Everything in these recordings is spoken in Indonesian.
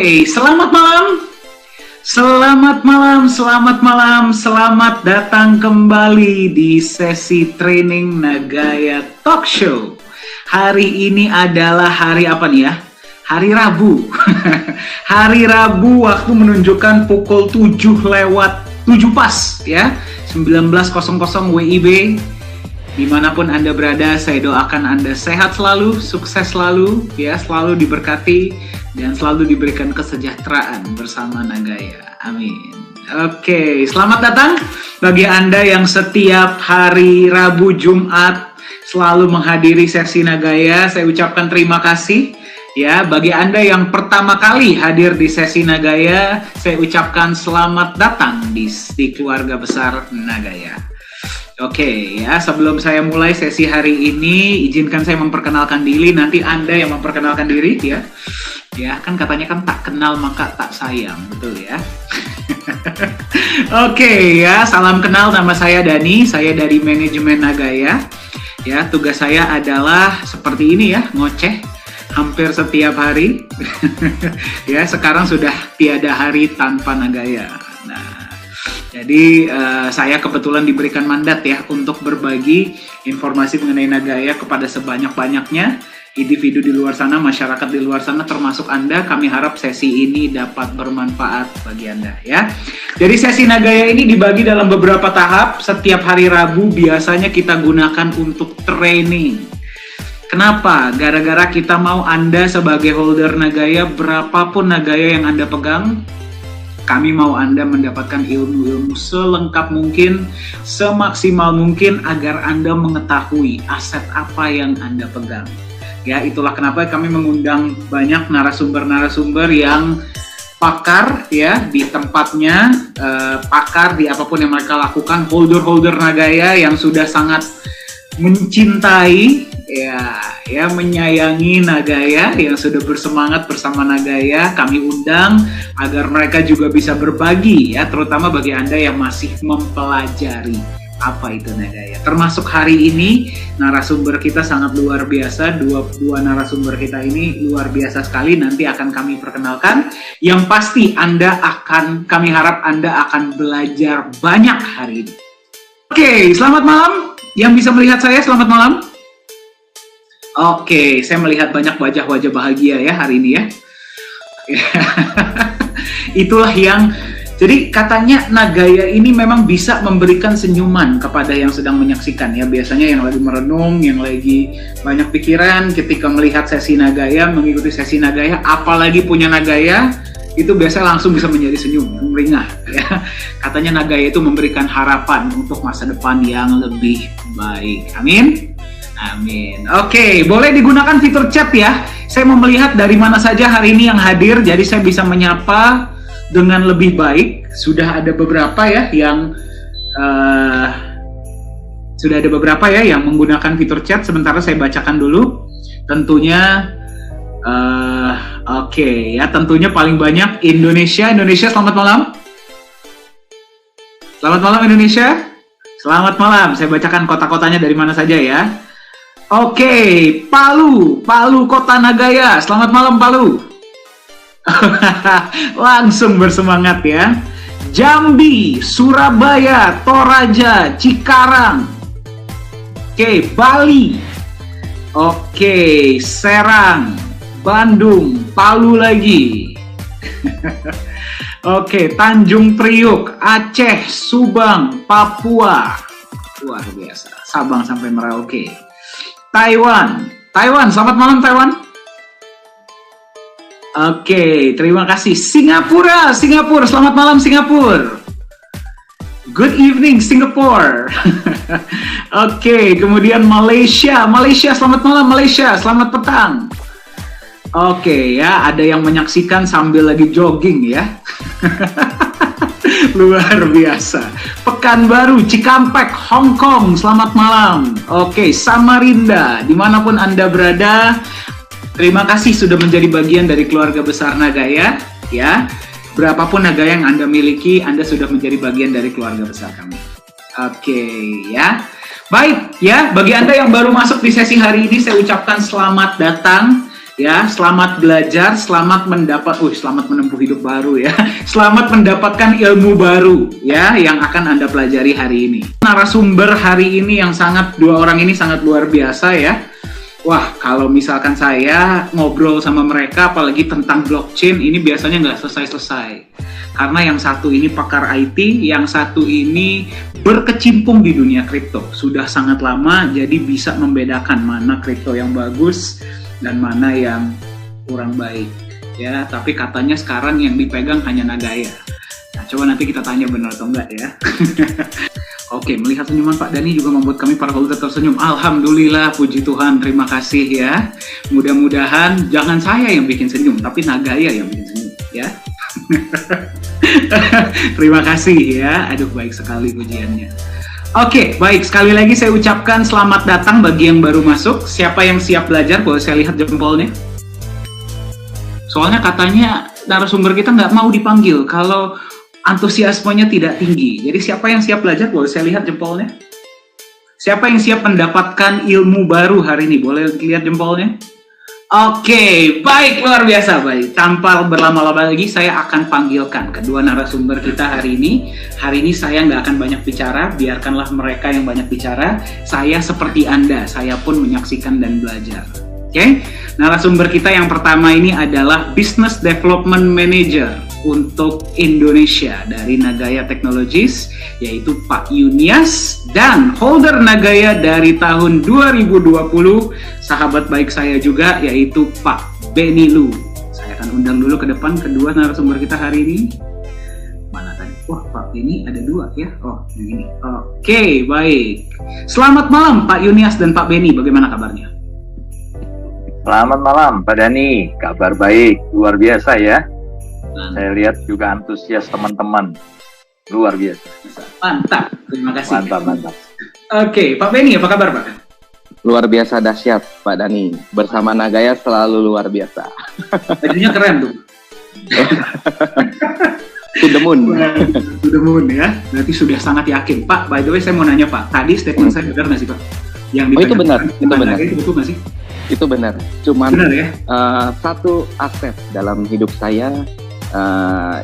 Selamat malam. Selamat malam, selamat malam, selamat datang kembali di sesi training Nagaya Talk Show. Hari ini adalah hari apa nih ya? Hari Rabu. Hari Rabu waktu menunjukkan pukul 7 lewat 7 pas ya. 19.00 WIB. Dimanapun Anda berada, saya doakan Anda sehat selalu, sukses selalu, ya, selalu diberkati, dan selalu diberikan kesejahteraan bersama Nagaya. Amin. Oke, selamat datang bagi Anda yang setiap hari Rabu, Jumat selalu menghadiri sesi Nagaya. Saya ucapkan terima kasih. Ya, bagi Anda yang pertama kali hadir di sesi Nagaya, saya ucapkan selamat datang di keluarga besar Nagaya. Oke, ya, sebelum saya mulai sesi hari ini, izinkan saya memperkenalkan diri, nanti Anda yang memperkenalkan diri, ya. Ya, kan katanya kan tak kenal maka tak sayang, betul ya. Oke, ya, salam kenal, nama saya Dani, saya dari manajemen Nagaya. Ya, tugas saya adalah seperti ini ya, ngoceh hampir setiap hari. Ya, sekarang sudah tiada hari tanpa Nagaya. Nah, jadi saya kebetulan diberikan mandat ya untuk berbagi informasi mengenai Nagaya kepada sebanyak-banyaknya individu di luar sana, masyarakat di luar sana termasuk Anda. Kami harap sesi ini dapat bermanfaat bagi Anda ya. Jadi sesi Nagaya ini dibagi dalam beberapa tahap. Setiap hari Rabu biasanya kita gunakan untuk training. Kenapa? Gara-gara kita mau Anda sebagai holder Nagaya, berapapun Nagaya yang Anda pegang, kami mau Anda mendapatkan ilmu-ilmu selengkap mungkin, semaksimal mungkin agar Anda mengetahui aset apa yang Anda pegang. Ya, itulah kenapa kami mengundang banyak narasumber-narasumber yang pakar ya di tempatnya, pakar di apapun yang mereka lakukan, holder-holder Nagaya yang sudah sangat mencintai ya menyayangi Nagaya, yang sudah bersemangat bersama Nagaya. Kami undang agar mereka juga bisa berbagi ya, terutama bagi Anda yang masih mempelajari apa itu Nagaya. Termasuk hari ini narasumber kita sangat luar biasa, dua narasumber kita ini luar biasa sekali, nanti akan kami perkenalkan. Yang pasti kami harap Anda akan belajar banyak hari ini. Oke, selamat malam. Yang bisa melihat saya, selamat malam. Oke, saya melihat banyak wajah-wajah bahagia ya hari ini ya. Itulah yang, jadi katanya Nagaya ini memang bisa memberikan senyuman kepada yang sedang menyaksikan ya. Biasanya yang lagi merenung, yang lagi banyak pikiran ketika melihat sesi Nagaya, mengikuti sesi Nagaya, apalagi punya Nagaya, itu biasanya langsung bisa menjadi senyum, meringah ya. Katanya Nagaya itu memberikan harapan untuk masa depan yang lebih baik. Amin. Amin. Oke, boleh digunakan fitur chat ya. Saya mau melihat dari mana saja hari ini yang hadir, jadi saya bisa menyapa dengan lebih baik. Sudah ada beberapa ya yang yang menggunakan fitur chat. Sementara saya bacakan dulu. Tentunya oke ya, tentunya paling banyak Indonesia. Selamat malam. Selamat malam Indonesia. Selamat malam. Saya bacakan kota-kotanya dari mana saja ya. Oke, Palu Kota Nagaya. Selamat malam Palu. Langsung bersemangat ya. Jambi, Surabaya, Toraja, Cikarang. Oke, Bali. Oke, Serang, Bandung, Palu lagi. Oke, Tanjung Priuk, Aceh, Subang, Papua. Luar biasa. Sabang sampai Merauke. Taiwan, selamat malam Taiwan. Oke, terima kasih. Singapura, selamat malam Singapura. Good evening Singapore. Oke, kemudian Malaysia, selamat malam Malaysia, selamat petang. Oke ya, ada yang menyaksikan sambil lagi jogging ya. Luar biasa. Pekanbaru, Cikampek, Hong Kong, selamat malam. Oke, Samarinda, dimanapun Anda berada, terima kasih sudah menjadi bagian dari keluarga besar Nagaya. Ya, berapapun Nagaya yang Anda miliki, Anda sudah menjadi bagian dari keluarga besar kami. Oke, ya. Baik, ya, bagi Anda yang baru masuk di sesi hari ini, saya ucapkan selamat datang. Ya, selamat belajar, selamat menempuh hidup baru ya. Selamat mendapatkan ilmu baru ya yang akan Anda pelajari hari ini. Narasumber hari ini dua orang ini sangat luar biasa ya. Wah, kalau misalkan saya ngobrol sama mereka apalagi tentang blockchain ini biasanya nggak selesai-selesai. Karena yang satu ini pakar IT, yang satu ini berkecimpung di dunia kripto. Sudah sangat lama, jadi bisa membedakan mana kripto yang bagus dan mana yang kurang baik. Ya, tapi katanya sekarang yang dipegang hanya Nagaya. Nah, coba nanti kita tanya benar atau enggak ya. Oke, melihat senyuman Pak Dani juga membuat kami para holder tersenyum. Alhamdulillah, puji Tuhan, terima kasih ya. Mudah-mudahan jangan saya yang bikin senyum, tapi Nagaya yang bikin senyum ya. Terima kasih ya. Aduh, baik sekali pujiannya. Oke, baik. Sekali lagi saya ucapkan selamat datang bagi yang baru masuk. Siapa yang siap belajar? Boleh saya lihat jempolnya? Soalnya katanya narasumber kita nggak mau dipanggil kalau antusiasmenya tidak tinggi. Jadi siapa yang siap belajar? Boleh saya lihat jempolnya? Siapa yang siap mendapatkan ilmu baru hari ini? Boleh lihat jempolnya? Oke, baik, luar biasa, baik. Tanpa berlama-lama lagi, saya akan panggilkan kedua narasumber kita hari ini. Hari ini saya nggak akan banyak bicara, biarkanlah mereka yang banyak bicara. Saya seperti Anda, saya pun menyaksikan dan belajar. Oke, narasumber kita yang pertama ini adalah Business Development Manager untuk Indonesia dari Nagaya Technologies, yaitu Pak Yunias, dan holder Nagaya dari tahun 2020, sahabat baik saya juga, yaitu Pak Benny Lu. Saya akan undang dulu ke depan kedua narasumber kita hari ini. Mana tadi? Wah, Pak Benny ada dua ya. Oh, yang ini. Oke, baik. Selamat malam Pak Yunias dan Pak Benny, bagaimana kabarnya? Selamat malam Pak Dani, kabar baik, luar biasa ya. Saya lihat juga antusias teman-teman, luar biasa. Mantap, terima kasih. Mantap. Oke, Pak Benny, apa kabar Pak? Luar biasa dahsyat Pak Dani, bersama Nagaya selalu luar biasa. Bajunya keren tuh. To the moon. To the moon ya, berarti sudah sangat yakin. Pak, by the way saya mau nanya Pak, tadi statement saya benar nggak sih Pak? Itu benar, itu benar. Itu betul nggak sih? Itu benar, cuman benar, ya? Satu aset dalam hidup saya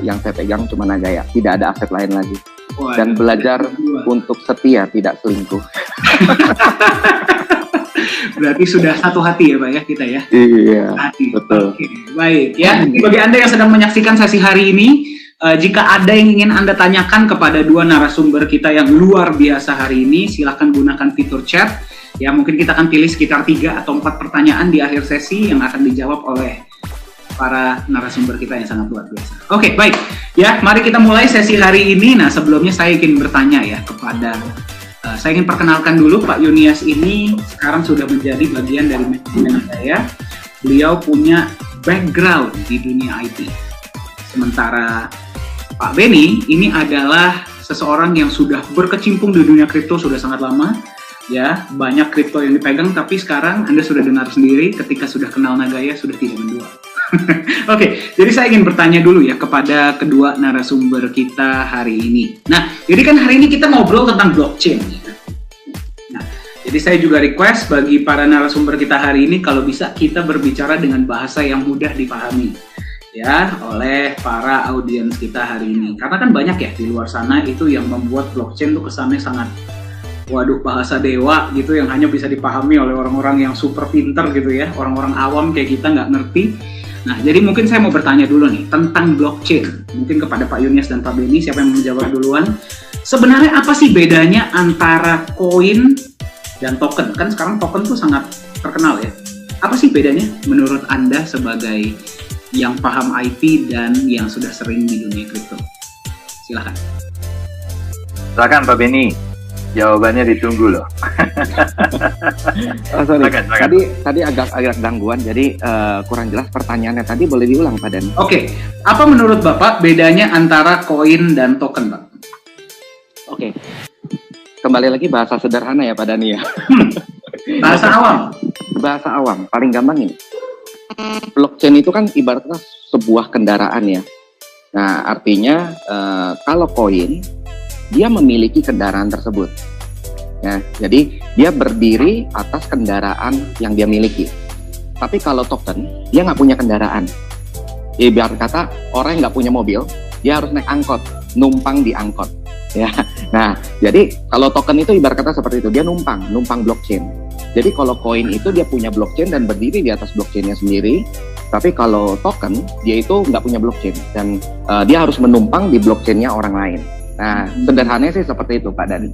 yang saya pegang cuma Nagaya, tidak ada aset lain lagi. Dan belajar untuk setia, tidak selingkuh. Berarti sudah satu hati ya Pak ya kita ya? Iya, hati. Betul. Oke, baik ya. Bagi Anda yang sedang menyaksikan sesi hari ini, jika ada yang ingin Anda tanyakan kepada dua narasumber kita yang luar biasa hari ini, silahkan gunakan fitur chat. Ya, mungkin kita akan pilih sekitar 3 atau 4 pertanyaan di akhir sesi yang akan dijawab oleh para narasumber kita yang sangat luar biasa. Oke, baik. Ya, mari kita mulai sesi hari ini. Nah, sebelumnya saya ingin bertanya ya kepada, saya ingin perkenalkan dulu Pak Yunias ini sekarang sudah menjadi bagian dari manajemen saya. Beliau punya background di dunia IT. Sementara Pak Benny ini adalah seseorang yang sudah berkecimpung di dunia kripto sudah sangat lama. Ya, banyak kripto yang dipegang, tapi sekarang Anda sudah dengar sendiri ketika sudah kenal Nagaya sudah tidak menjual. Oke, jadi saya ingin bertanya dulu ya kepada kedua narasumber kita hari ini. Nah, jadi kan hari ini kita ngobrol tentang blockchain. Nah, jadi saya juga request bagi para narasumber kita hari ini kalau bisa kita berbicara dengan bahasa yang mudah dipahami ya oleh para audiens kita hari ini. Karena kan banyak ya di luar sana itu yang membuat blockchain itu kesannya sangat waduh bahasa dewa gitu yang hanya bisa dipahami oleh orang-orang yang super pinter gitu ya, orang-orang awam kayak kita nggak ngerti. Nah, jadi mungkin saya mau bertanya dulu nih tentang blockchain. Mungkin kepada Pak Yunias dan Pak Benny, siapa yang mau menjawab duluan? Sebenarnya apa sih bedanya antara koin dan token? Kan sekarang token tuh sangat terkenal ya. Apa sih bedanya menurut Anda sebagai yang paham IT dan yang sudah sering di dunia kripto? Silakan. Silakan Pak Benny. Jawabannya ditunggu loh. Sorry. Tadi agak gangguan, jadi kurang jelas pertanyaannya. Tadi boleh diulang Pak Dan? Oke. Apa menurut Bapak bedanya antara koin dan token, Pak? Oke. Kembali lagi bahasa sederhana ya Pak Dani ya. Bahasa awam. Bahasa awam, paling gampang ini. Blockchain itu kan ibaratnya sebuah kendaraan ya. Nah, artinya kalau koin dia memiliki kendaraan tersebut. Ya, jadi dia berdiri atas kendaraan yang dia miliki. Tapi kalau token, dia nggak punya kendaraan. Ibarat kata orang yang nggak punya mobil, dia harus naik angkot, numpang di angkot. Ya, nah jadi kalau token itu ibarat kata seperti itu, dia numpang blockchain. Jadi kalau koin itu dia punya blockchain dan berdiri di atas blockchainnya sendiri. Tapi kalau token dia itu nggak punya blockchain dan dia harus menumpang di blockchainnya orang lain. Nah sederhananya sih seperti itu Pak Dani.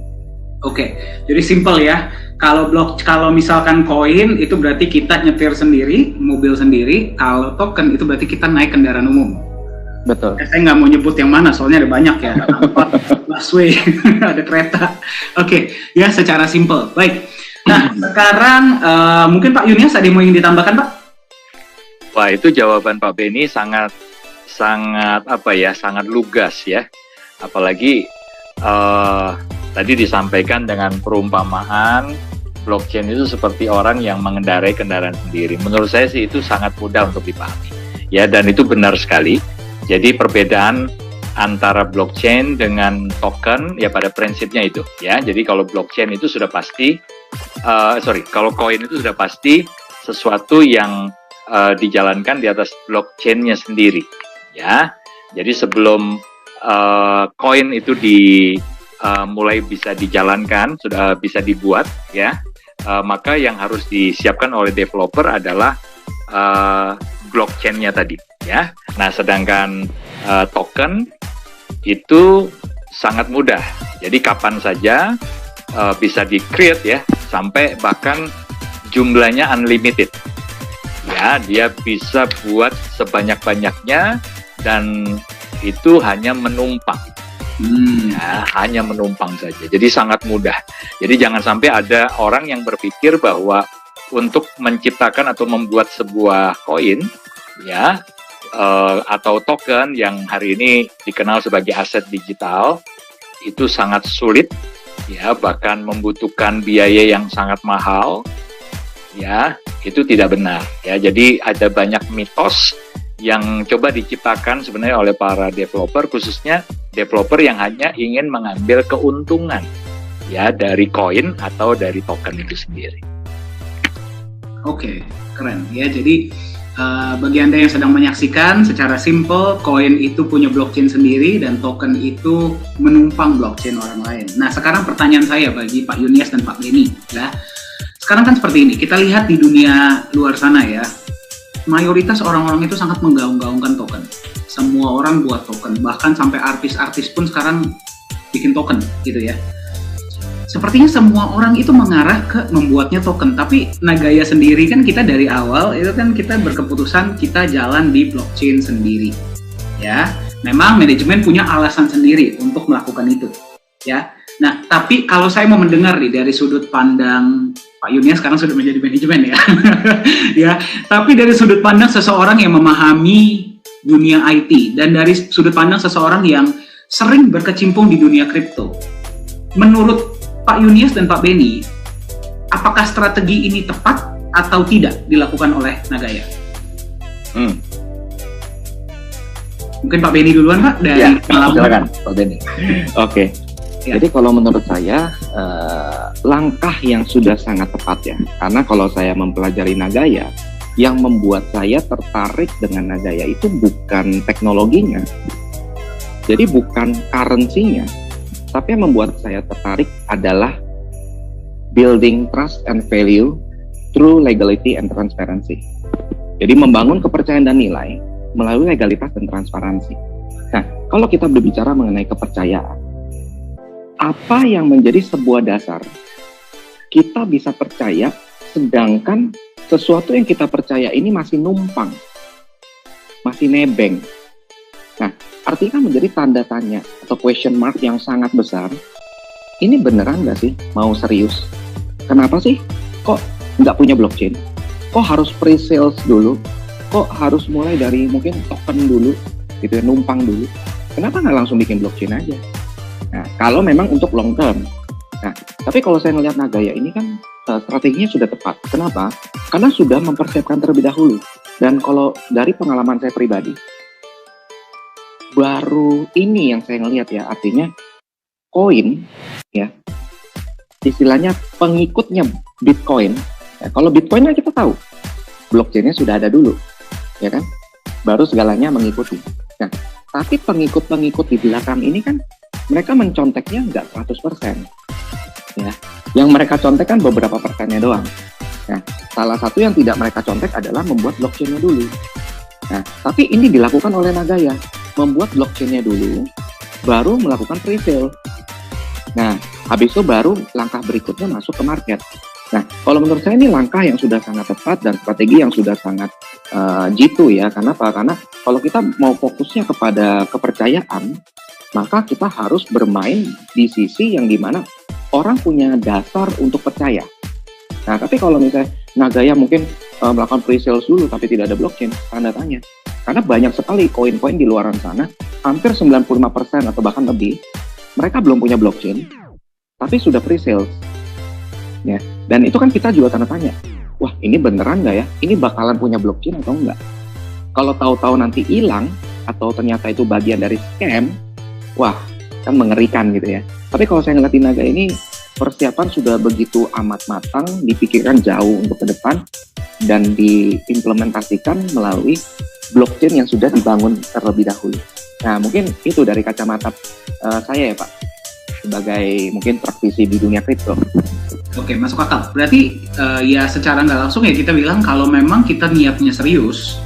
Oke, jadi simple ya. Kalau misalkan koin itu berarti kita nyetir sendiri, mobil sendiri. Kalau token itu berarti kita naik kendaraan umum. Betul. Saya nggak mau nyebut yang mana, soalnya ada banyak ya. Busway, ada kereta. Oke, ya secara simple. Baik. Nah, sekarang mungkin Pak Yunias ada yang mau ingin ditambahkan, Pak? Wah, itu jawaban Pak Beni sangat sangat lugas ya. Apalagi tadi disampaikan dengan perumpamaan blockchain itu seperti orang yang mengendarai kendaraan sendiri. Menurut saya sih itu sangat mudah untuk dipahami. Ya, dan itu benar sekali. Jadi perbedaan antara blockchain dengan token ya pada prinsipnya itu ya. Jadi kalau blockchain itu sudah pasti kalau koin itu sudah pasti sesuatu yang dijalankan di atas blockchainnya sendiri ya. Jadi sebelum koin itu mulai bisa dijalankan, sudah bisa dibuat ya, maka yang harus disiapkan oleh developer adalah blockchain-nya tadi ya. Nah, sedangkan token itu sangat mudah. Jadi kapan saja bisa di-create ya, sampai bahkan jumlahnya unlimited. Ya, dia bisa buat sebanyak-banyaknya dan itu hanya menumpang. Ya, hanya menumpang saja. Jadi sangat mudah. Jadi jangan sampai ada orang yang berpikir bahwa untuk menciptakan atau membuat sebuah koin ya atau token yang hari ini dikenal sebagai aset digital itu sangat sulit ya, bahkan membutuhkan biaya yang sangat mahal ya, itu tidak benar ya. Jadi ada banyak mitos yang coba diciptakan sebenarnya oleh para developer, khususnya developer yang hanya ingin mengambil keuntungan ya dari koin atau dari token itu sendiri. Oke, keren ya. Jadi bagi Anda yang sedang menyaksikan, secara simple, koin itu punya blockchain sendiri dan token itu menumpang blockchain orang lain. Nah, sekarang pertanyaan saya bagi Pak Yunias dan Pak Beni ya. Sekarang kan seperti ini, kita lihat di dunia luar sana ya, mayoritas orang-orang itu sangat menggaung-gaungkan token. Semua orang buat token, bahkan sampai artis-artis pun sekarang bikin token gitu ya. Sepertinya semua orang itu mengarah ke membuatnya token, tapi Nagaya sendiri kan kita dari awal itu kan kita berkeputusan kita jalan di blockchain sendiri. Ya, memang manajemen punya alasan sendiri untuk melakukan itu. Ya, nah tapi kalau saya mau mendengar nih dari sudut pandang Pak Yunias sekarang sudah menjadi manajemen ya, ya. Tapi dari sudut pandang seseorang yang memahami dunia IT dan dari sudut pandang seseorang yang sering berkecimpung di dunia kripto, menurut Pak Yunias dan Pak Beni, apakah strategi ini tepat atau tidak dilakukan oleh Nagaya? Mungkin Pak Beni duluan Pak dari ya, silakan Pak Beni. Oke. Ya. Jadi kalau menurut saya langkah yang sudah sangat tepat ya, karena kalau saya mempelajari Nagaya, yang membuat saya tertarik dengan Nagaya itu bukan teknologinya, jadi bukan currency-nya, tapi yang membuat saya tertarik adalah building trust and value through legality and transparency. Jadi membangun kepercayaan dan nilai melalui legalitas dan transparansi. Nah, kalau kita berbicara mengenai kepercayaan, apa yang menjadi sebuah dasar kita bisa percaya sedangkan sesuatu yang kita percaya ini masih numpang, masih nebeng. Nah, artinya menjadi tanda tanya atau question mark yang sangat besar. Ini beneran nggak sih mau serius? Kenapa sih kok nggak punya blockchain? Kok harus pre-sales dulu? Kok harus mulai dari mungkin token dulu, gitu ya, numpang dulu? Kenapa nggak langsung bikin blockchain aja? Nah, kalau memang untuk long term. Nah, tapi kalau saya melihat Nagaya ini kan strateginya sudah tepat. Kenapa? Karena sudah mempersiapkan terlebih dahulu. Dan kalau dari pengalaman saya pribadi, baru ini yang saya ngelihat ya, artinya koin ya, istilahnya pengikutnya Bitcoin ya, kalau Bitcoin kan kita tahu blockchain-nya sudah ada dulu, ya kan? Baru segalanya mengikuti. Nah, tapi pengikut-pengikut di belakang ini kan mereka menconteknya nggak 100%, ya. Yang mereka contek kan beberapa persennya doang. Nah, salah satu yang tidak mereka contek adalah membuat blockchain-nya dulu. Nah, tapi ini dilakukan oleh Nagaya, membuat blockchain-nya dulu, baru melakukan pre-sale. Nah, habis itu baru langkah berikutnya masuk ke market. Nah, kalau menurut saya ini langkah yang sudah sangat tepat dan strategi yang sudah sangat jitu ya. Kenapa? Karena kalau kita mau fokusnya kepada kepercayaan, maka kita harus bermain di sisi yang dimana orang punya dasar untuk percaya. Nah, tapi kalau misalnya Nagaya mungkin melakukan pre-sales dulu tapi tidak ada blockchain, tanda tanya. Karena banyak sekali koin-koin di luar sana, hampir 95% atau bahkan lebih, mereka belum punya blockchain, tapi sudah pre-sales. Ya, dan itu kan kita juga tanda tanya, wah ini beneran nggak ya? Ini bakalan punya blockchain atau enggak? Kalau tahu-tahu nanti hilang, atau ternyata itu bagian dari scam, wah kan mengerikan gitu ya. Tapi kalau saya ngeliatin Naga ini, persiapan sudah begitu amat matang, dipikirkan jauh untuk ke depan, dan diimplementasikan melalui blockchain yang sudah dibangun terlebih dahulu. Nah, mungkin itu dari kacamata saya ya Pak, sebagai mungkin praktisi di dunia kripto. Oke, masuk akal. Berarti ya secara nggak langsung ya kita bilang kalau memang kita niatnya serius,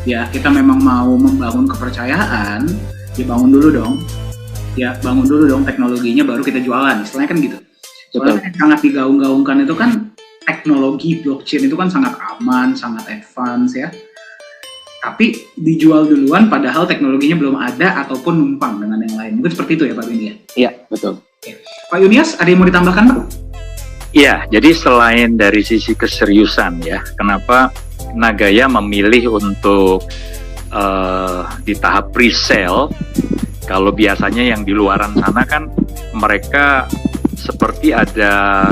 ya kita memang mau membangun kepercayaan, ya bangun dulu dong. Ya bangun dulu dong teknologinya baru kita jualan. Istilahnya kan gitu. Soalnya yang sangat digaung-gaungkan itu kan teknologi blockchain itu kan sangat aman, sangat advance ya. Tapi dijual duluan padahal teknologinya belum ada ataupun numpang dengan yang lain. Mungkin seperti itu ya Pak Bindi ya? Iya, betul. Oke. Pak Yunias, ada yang mau ditambahkan Pak? Iya, jadi selain dari sisi keseriusan ya, kenapa Nagaya memilih untuk di tahap pre-sale, kalau biasanya yang di luaran sana kan mereka seperti ada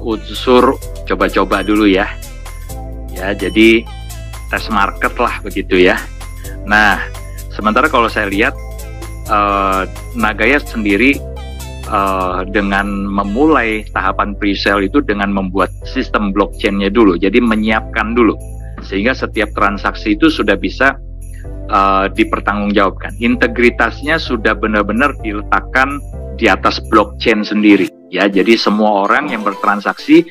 unsur coba-coba dulu ya. Ya, jadi tes market lah begitu ya. Nah, sementara kalau saya lihat Nagaya sendiri dengan memulai tahapan pre-sale itu dengan membuat sistem blockchain-nya dulu, jadi menyiapkan dulu sehingga setiap transaksi itu sudah bisa dipertanggungjawabkan. Integritasnya sudah benar-benar diletakkan di atas blockchain sendiri ya, jadi semua orang yang bertransaksi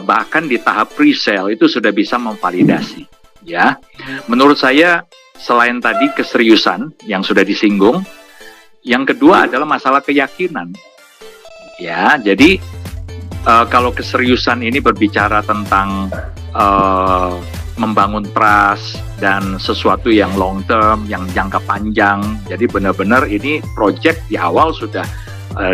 bahkan di tahap pre-sale itu sudah bisa memvalidasi ya. Menurut saya selain tadi keseriusan yang sudah disinggung, yang kedua adalah masalah keyakinan. Ya, jadi kalau keseriusan ini berbicara tentang membangun trust dan sesuatu yang long term, yang jangka panjang. Jadi benar-benar ini project di awal sudah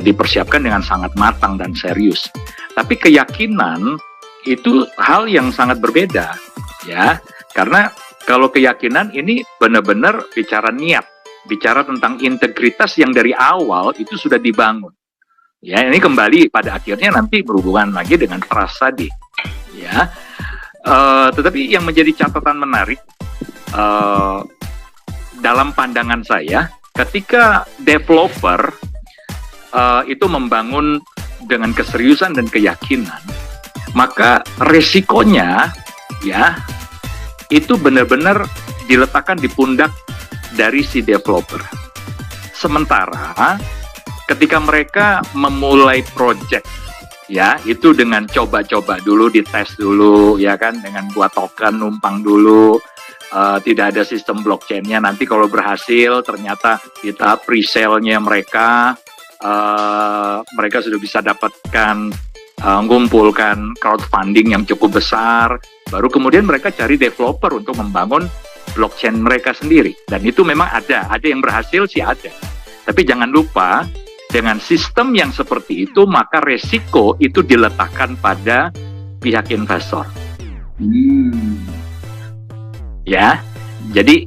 dipersiapkan dengan sangat matang dan serius. Tapi keyakinan itu hal yang sangat berbeda, ya. Karena kalau keyakinan ini benar-benar bicara niat, bicara tentang integritas yang dari awal itu sudah dibangun. Ya, ini kembali pada akhirnya nanti berhubungan lagi dengan trust tadi. Ya, tetapi yang menjadi catatan menarik dalam pandangan saya, ketika developer itu membangun dengan keseriusan dan keyakinan, maka resikonya ya itu benar-benar diletakkan di pundak dari si developer. Sementara ketika mereka memulai project ya, itu dengan coba-coba dulu, dites dulu ya kan, dengan buat token, numpang dulu, tidak ada sistem blockchain-nya. Nanti kalau berhasil ternyata di tahap pre-sale-nya mereka sudah bisa dapatkan mengumpulkan crowdfunding yang cukup besar, baru kemudian mereka cari developer untuk membangun blockchain mereka sendiri. Dan itu memang ada yang berhasil sih ada. Tapi jangan lupa, dengan sistem yang seperti itu, maka resiko itu diletakkan pada pihak investor. Ya, jadi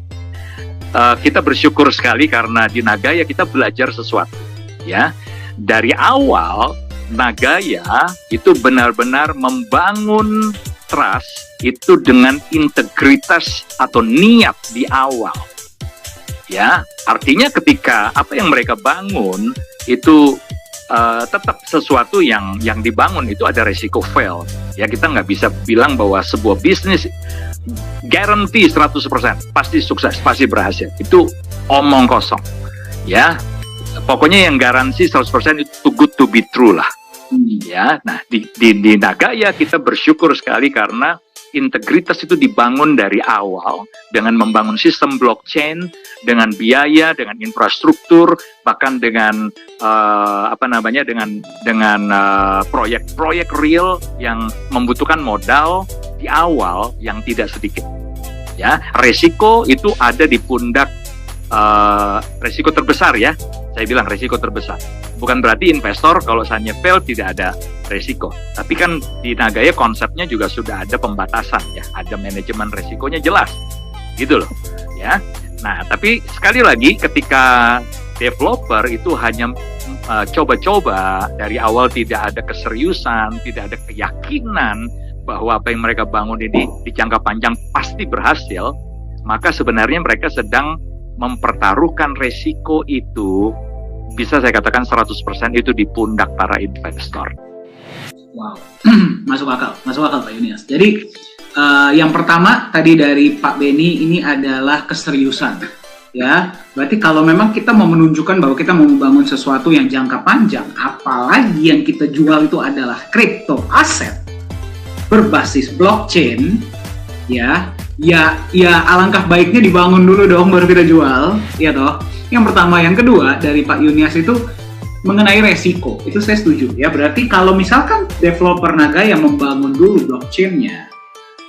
kita bersyukur sekali karena di Nagaya kita belajar sesuatu. Ya, dari awal Nagaya itu benar-benar membangun trust itu dengan integritas atau niat di awal. Ya, artinya ketika apa yang mereka bangun itu tetap sesuatu yang dibangun itu ada resiko fail. Ya, kita nggak bisa bilang bahwa sebuah bisnis guarantee 100% pasti sukses, pasti berhasil. Itu omong kosong. Ya, pokoknya yang garansi 100% itu too good to be true lah. Ya, nah di Nagaya kita bersyukur sekali karena integritas itu dibangun dari awal dengan membangun sistem blockchain, dengan biaya, dengan infrastruktur, bahkan dengan dengan proyek-proyek real yang membutuhkan modal di awal yang tidak sedikit. Ya, resiko itu ada di pundak resiko terbesar ya. Saya bilang resiko terbesar. Bukan berarti investor kalau misalnya fail tidak ada resiko. Tapi kan di Nagaya konsepnya juga sudah ada pembatasan ya, ada manajemen resikonya jelas, gitu loh. Ya. Nah, tapi sekali lagi ketika developer itu hanya coba-coba dari awal, tidak ada keseriusan, tidak ada keyakinan bahwa apa yang mereka bangun ini di jangka panjang pasti berhasil, maka sebenarnya mereka sedang mempertaruhkan resiko itu, bisa saya katakan 100% itu di pundak para investor. Wow, masuk akal Pak Yunias. Jadi yang pertama tadi dari Pak Beni ini adalah keseriusan, ya. Berarti kalau memang kita mau menunjukkan bahwa kita mau membangun sesuatu yang jangka panjang, apalagi yang kita jual itu adalah crypto aset berbasis blockchain, ya alangkah baiknya dibangun dulu dong baru kita jual, ya toh. Yang pertama, yang kedua dari Pak Yunias itu mengenai resiko, itu saya setuju ya. Berarti kalau misalkan developer Nagaya membangun dulu blockchain-nya,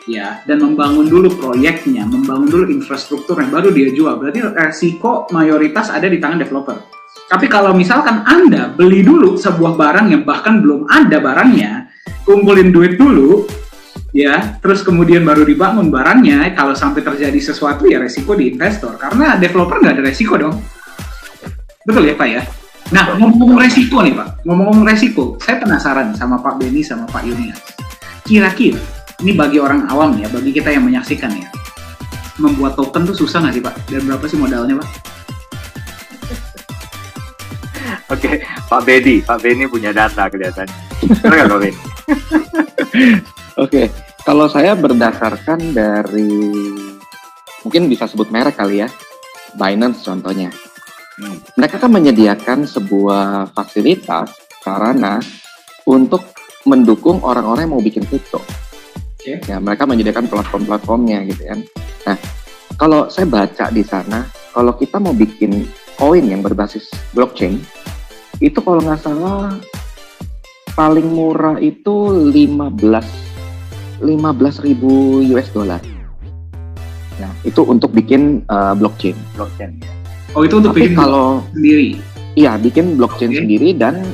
ya, dan membangun dulu proyeknya, membangun dulu infrastrukturnya, baru dia jual. Berarti resiko mayoritas ada di tangan developer. Tapi kalau misalkan Anda beli dulu sebuah barang yang bahkan belum ada barangnya, kumpulin duit dulu, ya, terus kemudian baru dibangun barangnya, kalau sampai terjadi sesuatu ya resiko di investor, karena developer nggak ada resiko dong. Betul ya Pak ya? Nah, ngomong-ngomong resiko nih Pak, ngomong-ngomong resiko, saya penasaran sama Pak Beni sama Pak Yunias. Kira-kira, ini bagi orang awam ya, bagi kita yang menyaksikan ya, membuat token tuh susah nggak sih Pak? Dan berapa sih modalnya Pak? Oke, Pak Beni punya data kelihatannya. Benar nggak Pak Beni? Oke, kalau saya berdasarkan dari, mungkin bisa sebut merek kali ya, Binance contohnya. Mereka kan menyediakan sebuah fasilitas, sarana untuk mendukung orang-orang yang mau bikin kripto. Ya, mereka menyediakan platform-platformnya gitu kan. Nah, kalau saya baca di sana, kalau kita mau bikin koin yang berbasis blockchain, itu kalau nggak salah paling murah itu 15.000 US dollar. Nah, itu untuk bikin blockchain. Oh, itu untuk tapi bikin kalau sendiri? Iya, bikin blockchain sendiri dan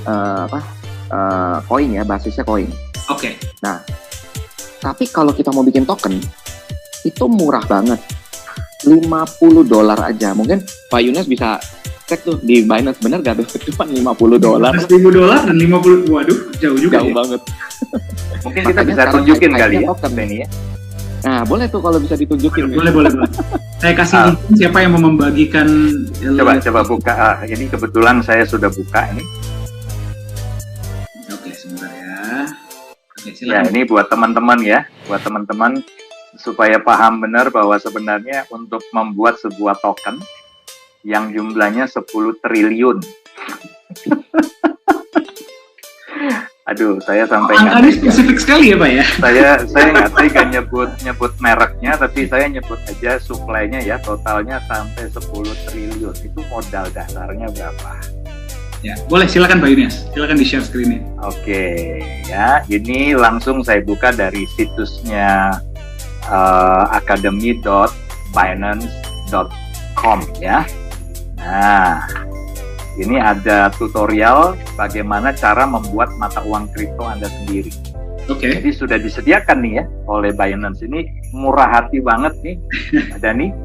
koin ya, basisnya koin. Oke. Nah, tapi kalau kita mau bikin token, itu murah banget. $50 aja. Mungkin Pak Yunias bisa cek tuh di Binance, bener gak tuh? Cuma $50. $15.000 dan 50, waduh, jauh juga. Jauh ya? banget. Mungkin kita bisa tunjukin kali ya, Beni ya. Nah, boleh tuh kalau bisa ditunjukin. Boleh. Saya kasih link siapa yang mau membagikan. Coba buka. Jadi kebetulan saya sudah buka ini. Oke, sebentar ya. Oke, Ya, silakan. ini buat teman-teman ya, buat teman-teman supaya paham benar bahwa sebenarnya untuk membuat sebuah token yang jumlahnya 10 triliun. Aduh, saya sampai angkanya spesifik sekali ya Pak ya. Saya nggak tega nyebut mereknya, tapi saya nyebut aja supply-nya ya, totalnya sampai 10 triliun. Itu modal dasarnya berapa? Ya, boleh silakan Pak Yunias, silakan di share screen-nya. Oke, ya, ini langsung saya buka dari situsnya academy.binance.com ya. Nah, ini ada tutorial bagaimana cara membuat mata uang kripto Anda sendiri. Oke. Jadi sudah disediakan nih ya oleh Binance. Ini murah hati banget nih, ada nih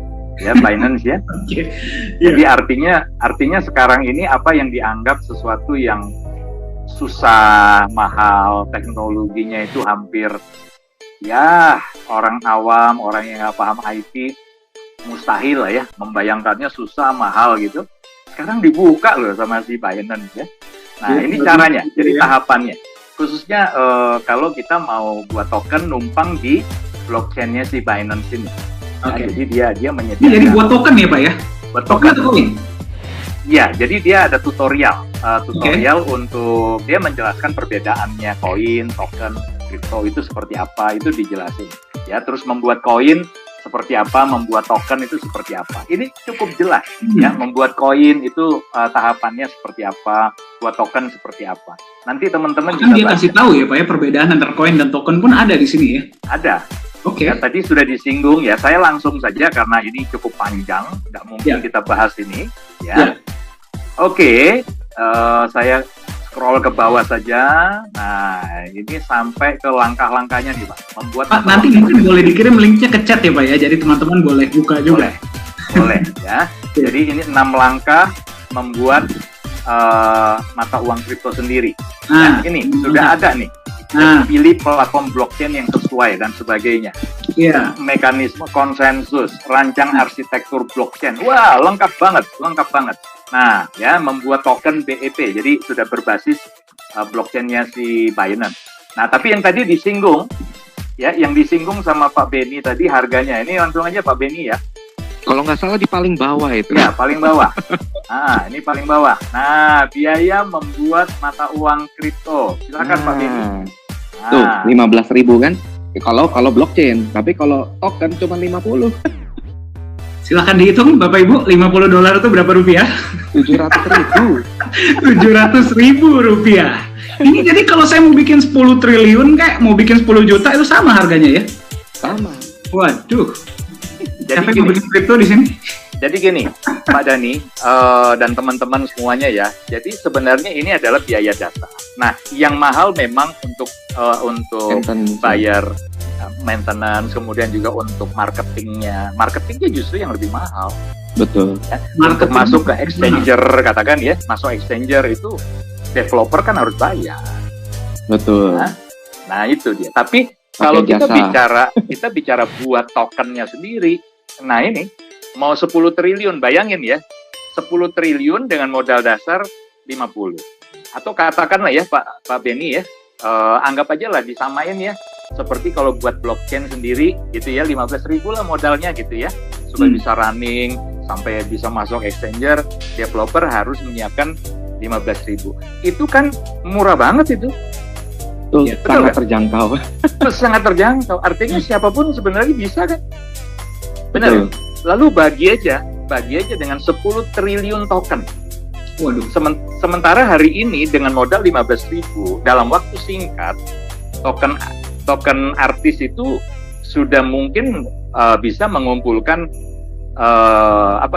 ya Binance ya. Oke. Jadi artinya sekarang ini apa yang dianggap sesuatu yang susah, mahal, teknologinya itu hampir ya orang awam, orang yang nggak paham IT mustahil lah ya, membayangkannya susah, mahal gitu. Sekarang dibuka loh sama si Binance ya. Nah, ini caranya, jadi tahapannya. Khususnya kalau kita mau buat token numpang di blockchain-nya si Binance ini. Nah, jadi dia menyediakan. Jadi buat token ya Pak ya? Buat Token token. atau koin? Iya, jadi dia ada tutorial untuk dia menjelaskan perbedaannya koin, token, kripto itu seperti apa, itu dijelasin. Ya, terus membuat koin seperti apa, membuat token itu seperti apa. Ini cukup jelas ya, membuat koin itu tahapannya seperti apa, buat token seperti apa. Nanti teman-teman juga dia kasih tahu ya Pak ya, perbedaan antara koin dan token pun ada di sini ya. Ada. Oke. Ya, tadi sudah disinggung ya, saya langsung saja karena ini cukup panjang, nggak mungkin kita bahas ini. Ya. Oke, saya scroll ke bawah saja. Nah, ini sampai ke langkah-langkahnya nih Pak. Membuat Pak, nanti mungkin boleh dikirim linknya ke chat ya Pak ya, jadi teman-teman boleh buka juga. Boleh ya. Jadi ini 6 langkah membuat mata uang kripto sendiri. Nah, ini sudah ada nih. Pilih platform blockchain yang sesuai dan sebagainya. Iya. Mekanisme konsensus, rancang arsitektur blockchain. Wah, lengkap banget. Nah, ya, membuat token BEP. Jadi sudah berbasis blockchain-nya si Binance. Nah, tapi yang tadi disinggung, ya, yang disinggung sama Pak Benny tadi harganya. Ini langsung aja Pak Benny ya. Kalau nggak salah di paling bawah itu. Ya, paling bawah. Nah, ini paling bawah. Nah, biaya membuat mata uang kripto. Silakan Pak Benny. Tuh, 15.000 kan? Kalau blockchain, tapi kalau token cuma 50. Silakan dihitung Bapak Ibu, $50 itu berapa rupiah? 700.000. 700.000 rupiah. Ini jadi kalau saya mau bikin 10 triliun kayak mau bikin 10 juta itu sama harganya ya? Sama. Waduh. Jadi siapa yang mau bikin kripto di sini? Jadi gini, Pak Dani dan teman-teman semuanya ya. Jadi sebenarnya ini adalah biaya data. Nah, yang mahal memang untuk bayar maintenance, kemudian juga untuk marketingnya. Marketingnya justru yang lebih mahal. Betul. Ya, untuk masuk ke exchanger, katakan ya, masuk exchanger itu developer kan harus bayar. Betul. Nah itu dia. Tapi kalau kita bicara buat tokennya sendiri, nah ini mau 10 triliun, bayangin ya, 10 triliun dengan modal dasar 50. Atau katakanlah ya Pak Benny ya, anggap aja lah disamain ya, seperti kalau buat blockchain sendiri gitu ya, 15.000 lah modalnya gitu ya, supaya bisa running, sampai bisa masuk exchanger, developer harus menyiapkan 15.000. Itu kan murah banget itu. Tuh, ya, sangat terjangkau. Sangat terjangkau, artinya siapapun sebenarnya bisa kan. Benar ya? Lalu bagi aja dengan 10 triliun token. Waduh. Sementara hari ini dengan modal 15.000 dalam waktu singkat, token artis itu sudah mungkin bisa mengumpulkan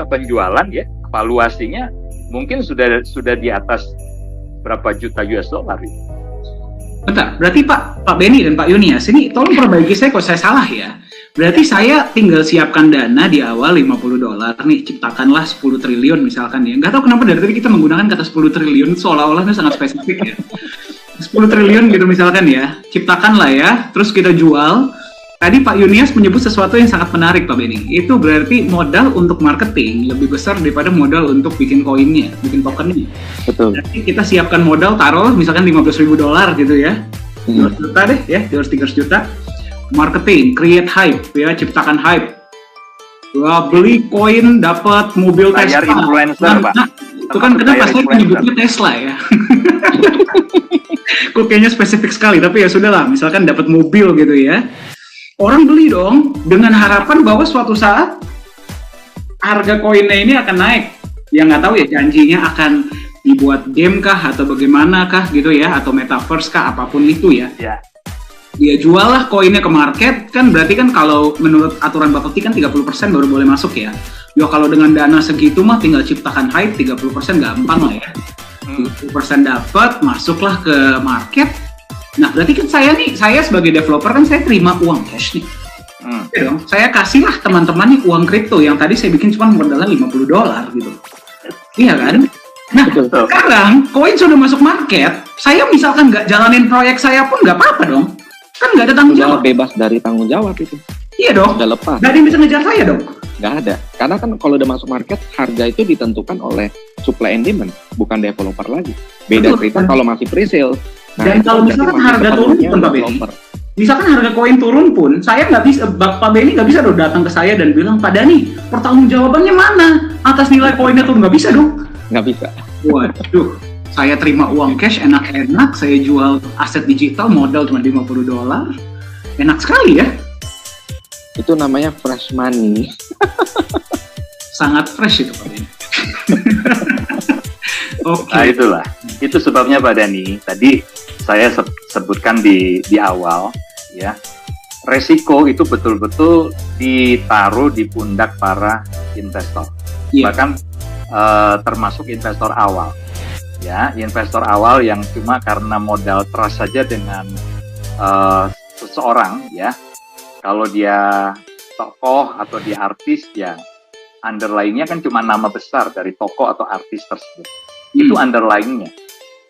penjualan ya, valuasinya mungkin sudah di atas berapa juta US dollar. Bentar, berarti Pak Benny dan Pak Yunias ini tolong perbaiki saya kalau saya salah ya. Berarti saya tinggal siapkan dana di awal $50 nih, ciptakanlah 10 triliun misalkan ya. Nggak tahu kenapa dari tadi kita menggunakan kata 10 triliun seolah-olah itu sangat spesifik ya. 10 triliun gitu misalkan ya, ciptakanlah ya, terus kita jual. Tadi Pak Yunias menyebut sesuatu yang sangat menarik Pak Benny. Itu berarti modal untuk marketing lebih besar daripada modal untuk bikin koinnya, bikin tokennya. Betul. Jadi kita siapkan modal, taruh misalkan $15.000 gitu ya. 200 juta deh ya, 200-300 juta. Marketing, create hype ya, ciptakan hype. Beli koin dapat mobil bayar Tesla. Influencer, Pak. Itu kan kenapa saya menyebutnya Tesla ya. Kok kayaknya spesifik sekali, tapi ya sudahlah, misalkan dapat mobil gitu ya. Orang beli dong dengan harapan bahwa suatu saat harga koinnya ini akan naik. Ya nggak tahu ya, janjinya akan dibuat game kah atau bagaimana kah gitu ya, atau metaverse kah, apapun itu ya. Ya. Dia jual lah koinnya ke market, kan berarti kan kalau menurut aturan Bapepti kan 30% baru boleh masuk ya. Ya kalau dengan dana segitu mah tinggal ciptakan hype, 30% gampang lah ya. 30% dapat, masuklah ke market. Nah berarti kan saya sebagai developer kan saya terima uang cash nih. Ya dong, saya kasihlah teman-teman nih uang kripto yang tadi saya bikin cuma modalnya $50 gitu. Iya kan? Nah sekarang koin sudah masuk market, saya misalkan nggak jalanin proyek saya pun nggak apa-apa dong. Kan nggak ada tanggung jawab. Bebas dari tanggung jawab itu. Iya dong. Udah lepas. Nggak ada yang bisa ngejar saya dong. Nggak ada. Karena kan kalau udah masuk market, harga itu ditentukan oleh supply and demand, bukan developer lagi. Beda Betul. cerita kalau masih pre-sale. Dan itu kalau berarti misalkan masih harga turun sepenuhnya pun, Pak Benny, developer. misalkan harga koin turun pun, saya nggak bisa, Pak Benny nggak bisa dong datang ke saya dan bilang, Pak Dani, pertanggungjawabannya mana atas nilai koinnya turun? Nggak bisa dong. Nggak bisa. Waduh, saya terima uang cash enak-enak, saya jual aset digital modal cuma $50, enak sekali ya, Itu namanya fresh money. sangat fresh itu Pak Benny. Oke. Nah itulah, itu sebabnya Pak Dani, tadi saya sebutkan di awal, ya, resiko itu betul-betul ditaruh di pundak para investor, Iya. bahkan termasuk investor awal, ya, investor awal yang cuma karena modal trust saja dengan seseorang, ya, kalau dia tokoh atau dia artis, ya, underlying-nya kan cuma nama besar dari tokoh atau artis tersebut. Itu underlying-nya,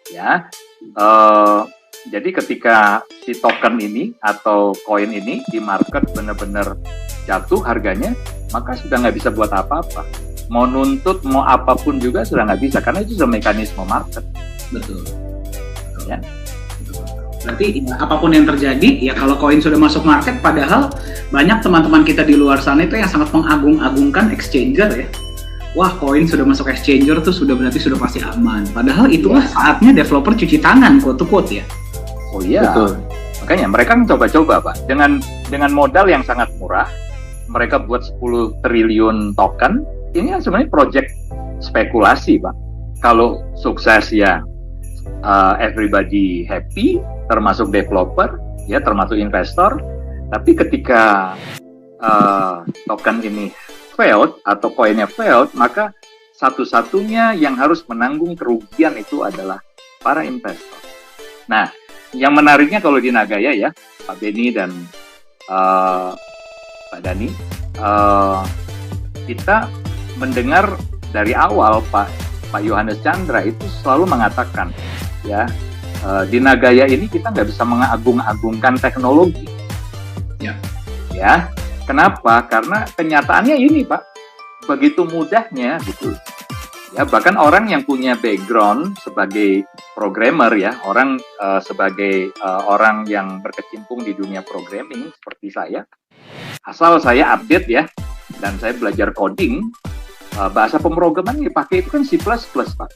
ya. Jadi ketika si token ini atau koin ini di market benar-benar jatuh harganya, maka sudah nggak bisa buat apa-apa. Mau nuntut, mau apapun juga sudah nggak bisa, karena itu sudah mekanisme market. Betul. Ya. Berarti ya, apapun yang terjadi, ya kalau koin sudah masuk market, padahal banyak teman-teman kita di luar sana itu yang sangat mengagung-agungkan exchanger ya. Wah, koin sudah masuk exchanger tuh berarti sudah pasti aman. Padahal itulah saatnya developer cuci tangan, quote-to-quote ya. Oh iya. Betul. Makanya mereka mencoba-coba, Pak. Dengan modal yang sangat murah, mereka buat 10 triliun token. Ini kan sebenarnya project spekulasi, Pak. Kalau sukses ya everybody happy, termasuk developer, ya, termasuk investor. Tapi ketika token ini failed atau koinnya failed, maka satu-satunya yang harus menanggung kerugian itu adalah para investor. Nah, yang menariknya kalau di Nagaya ya, Pak Benny dan Pak Dani, kita mendengar dari awal Pak Yohanes Chandra itu selalu mengatakan, ya, di Nagaya ini kita nggak bisa mengagung-agungkan teknologi. Ya, kenapa? Karena kenyataannya ini, Pak, begitu mudahnya gitu. Ya, bahkan orang yang punya background sebagai programmer ya, orang sebagai orang yang berkecimpung di dunia programming seperti saya, asal saya update ya, dan saya belajar coding, bahasa pemrograman yang dipakai itu kan C++, Pak.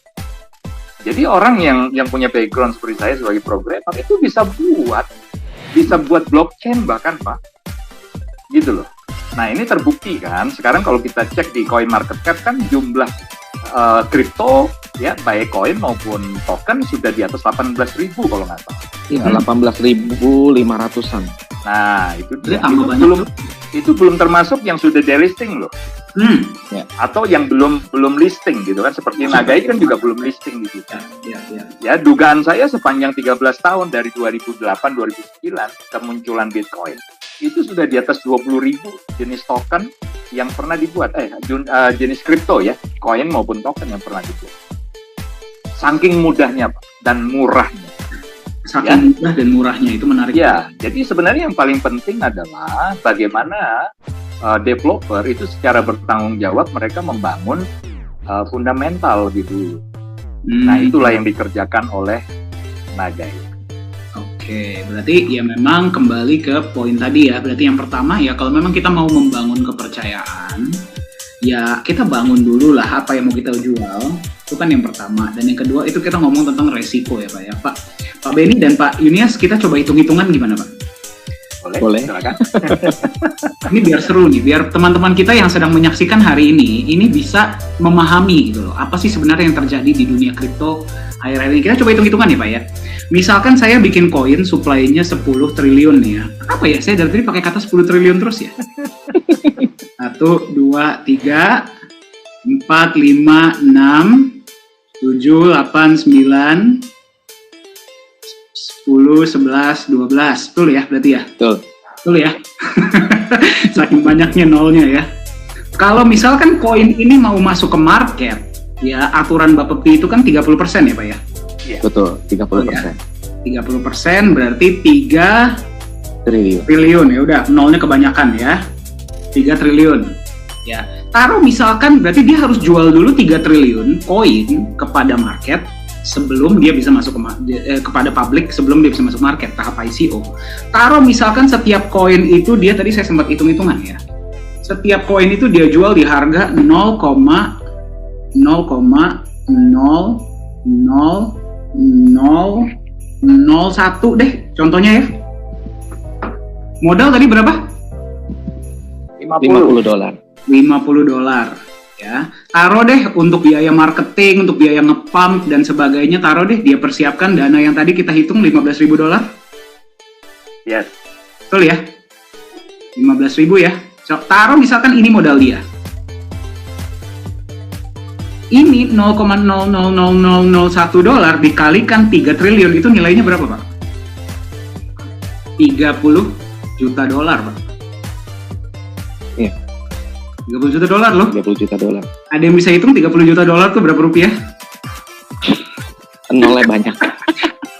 Jadi orang yang punya background seperti saya sebagai programmer itu bisa buat blockchain bahkan, Pak. Gitu loh. Nah, ini terbukti kan. Sekarang kalau kita cek di CoinMarketCap kan jumlah kripto ya, baik koin maupun token sudah di atas 18.000 kalau nggak salah. Iya, 18.500-an. Nah, itu dia. Tambah banyak. Itu belum termasuk yang sudah delisting loh. Ya. Atau yang belum listing gitu kan, seperti Nagai kan juga belum listing di situ. Ya, dugaan saya sepanjang 13 tahun dari 2008-2009 kemunculan Bitcoin itu sudah di atas 20.000 jenis token yang pernah dibuat, jenis kripto ya, koin maupun token yang pernah dibuat. Saking mudahnya, Pak, dan murahnya. Saking mudah dan murahnya, itu menarik. Ya, jadi sebenarnya yang paling penting adalah bagaimana developer itu secara bertanggung jawab mereka membangun fundamental gitu. Nah, itulah yang dikerjakan oleh Nagai. Oke, berarti ya memang kembali ke poin tadi ya. Berarti yang pertama ya, kalau memang kita mau membangun kepercayaan, ya kita bangun dulu lah apa yang mau kita jual. Itu kan yang pertama. Dan yang kedua itu kita ngomong tentang resiko ya Pak ya. Pak Benny dan Pak Yunias, kita coba hitung-hitungan gimana Pak? Boleh. Silakan. Ini biar seru nih, biar teman-teman kita yang sedang menyaksikan hari ini bisa memahami gitu loh. Apa sih sebenarnya yang terjadi di dunia kripto akhir-akhir ini. Kita coba hitung-hitungan nih Pak ya. Misalkan saya bikin koin supply-nya 10 triliun nih ya. Apa ya? Saya dari tadi pakai kata 10 triliun terus ya. 1, 2, 3, 4, 5, 6, 7, 8, 9, 10, 11, 12. Betul ya berarti ya? Betul ya? Saking banyaknya nolnya ya. Kalau misalkan koin ini mau masuk ke market, ya aturan Bapepti itu kan 30% ya Pak ya? Iya. Betul, 30%. Ya. 30% berarti 3 triliun. Ya udah, nolnya kebanyakan ya. 3 triliun. Ya. Taruh misalkan berarti dia harus jual dulu 3 triliun koin kepada market sebelum dia bisa masuk kepada publik, sebelum dia bisa masuk market, tahap ICO. Taruh misalkan setiap koin itu dia tadi saya sempat hitung-hitungan ya. Setiap koin itu dia jual di harga 0,00001 deh, contohnya ya. Modal tadi berapa? $50. $50 ya. Taruh deh untuk biaya marketing, untuk biaya nge-pump dan sebagainya, taruh deh dia persiapkan dana yang tadi kita hitung $15.000. Yes. Betul ya? 15.000 ya. So, taruh misalkan ini modal dia. Ini $0,00001 dikalikan 3 triliun itu nilainya berapa, Pak? $30 juta, Pak. Iya. $30 juta loh. $30 juta. Ada yang bisa hitung $30 juta tuh berapa rupiah? Nolnya banyak.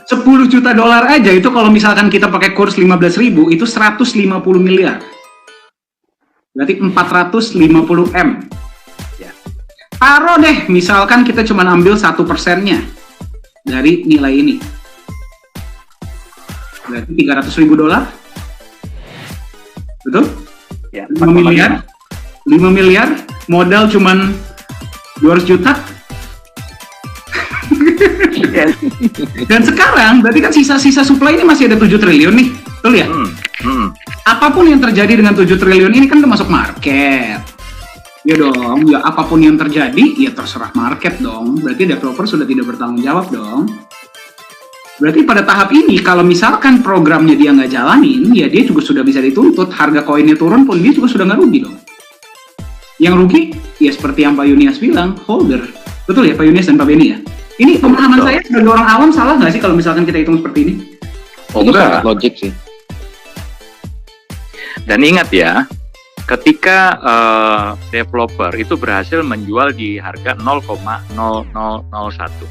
$10 juta aja itu kalau misalkan kita pakai kurs 15.000 itu 150 miliar. Berarti 450 M. Ya. Taruh deh, misalkan kita cuma ambil 1%-nya dari nilai ini. Berarti $300.000. Betul? Ya, 5 miliar. 5 miliar, modal cuman 200 juta. Yes. Dan sekarang berarti kan sisa-sisa supply ini masih ada 7 triliun nih. Betul ya? Apapun yang terjadi dengan 7 triliun ini kan termasuk market. Ya dong, ya apapun yang terjadi, ya terserah market dong. Berarti developer sudah tidak bertanggung jawab dong. Berarti pada tahap ini, kalau misalkan programnya dia nggak jalanin, ya dia juga sudah bisa dituntut. Harga koinnya turun pun dia juga sudah nggak rugi dong. Yang rugi, ya seperti yang Pak Yunias bilang, holder. Betul ya Pak Yunias dan Pak Beni ya? Ini pemahaman saya sebagai orang awam salah nggak sih kalau misalkan kita hitung seperti ini? Oh, enggak. Logik sih. Dan ingat ya, ketika developer itu berhasil menjual di harga 0,0001,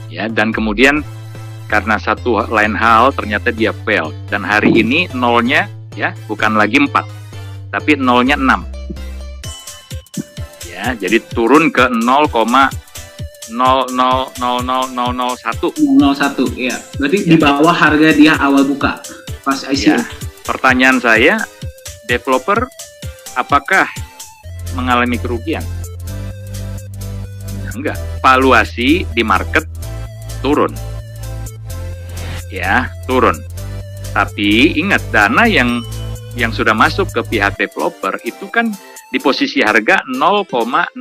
ya, dan kemudian karena satu lain hal ternyata dia fail, dan hari ini nolnya ya bukan lagi 4, tapi nolnya 6, ya, jadi turun ke 0,000001. 01, ya. Berarti di bawah harga dia awal buka pas ICO. Ya. Pertanyaan saya, developer apakah mengalami kerugian? Enggak. Valuasi di market turun. Ya, turun. Tapi ingat, dana yang sudah masuk ke pihak developer itu kan di posisi harga 0,00001.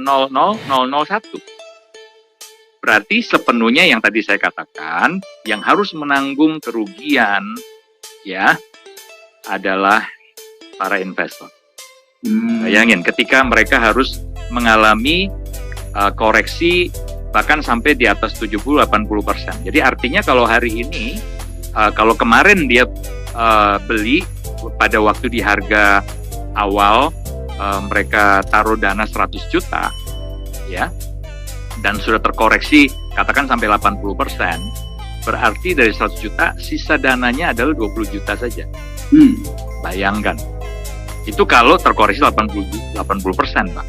Berarti sepenuhnya yang tadi saya katakan, yang harus menanggung kerugian ya adalah para investor. Bayangin ketika mereka harus mengalami koreksi bahkan sampai di atas 70-80%. Jadi artinya kalau hari ini, kalau kemarin dia beli pada waktu di harga awal, mereka taruh dana 100 juta, ya, dan sudah terkoreksi katakan sampai 80%, berarti dari 100 juta sisa dananya adalah 20 juta saja. Bayangkan, itu kalau terkoreksi 80%, Pak.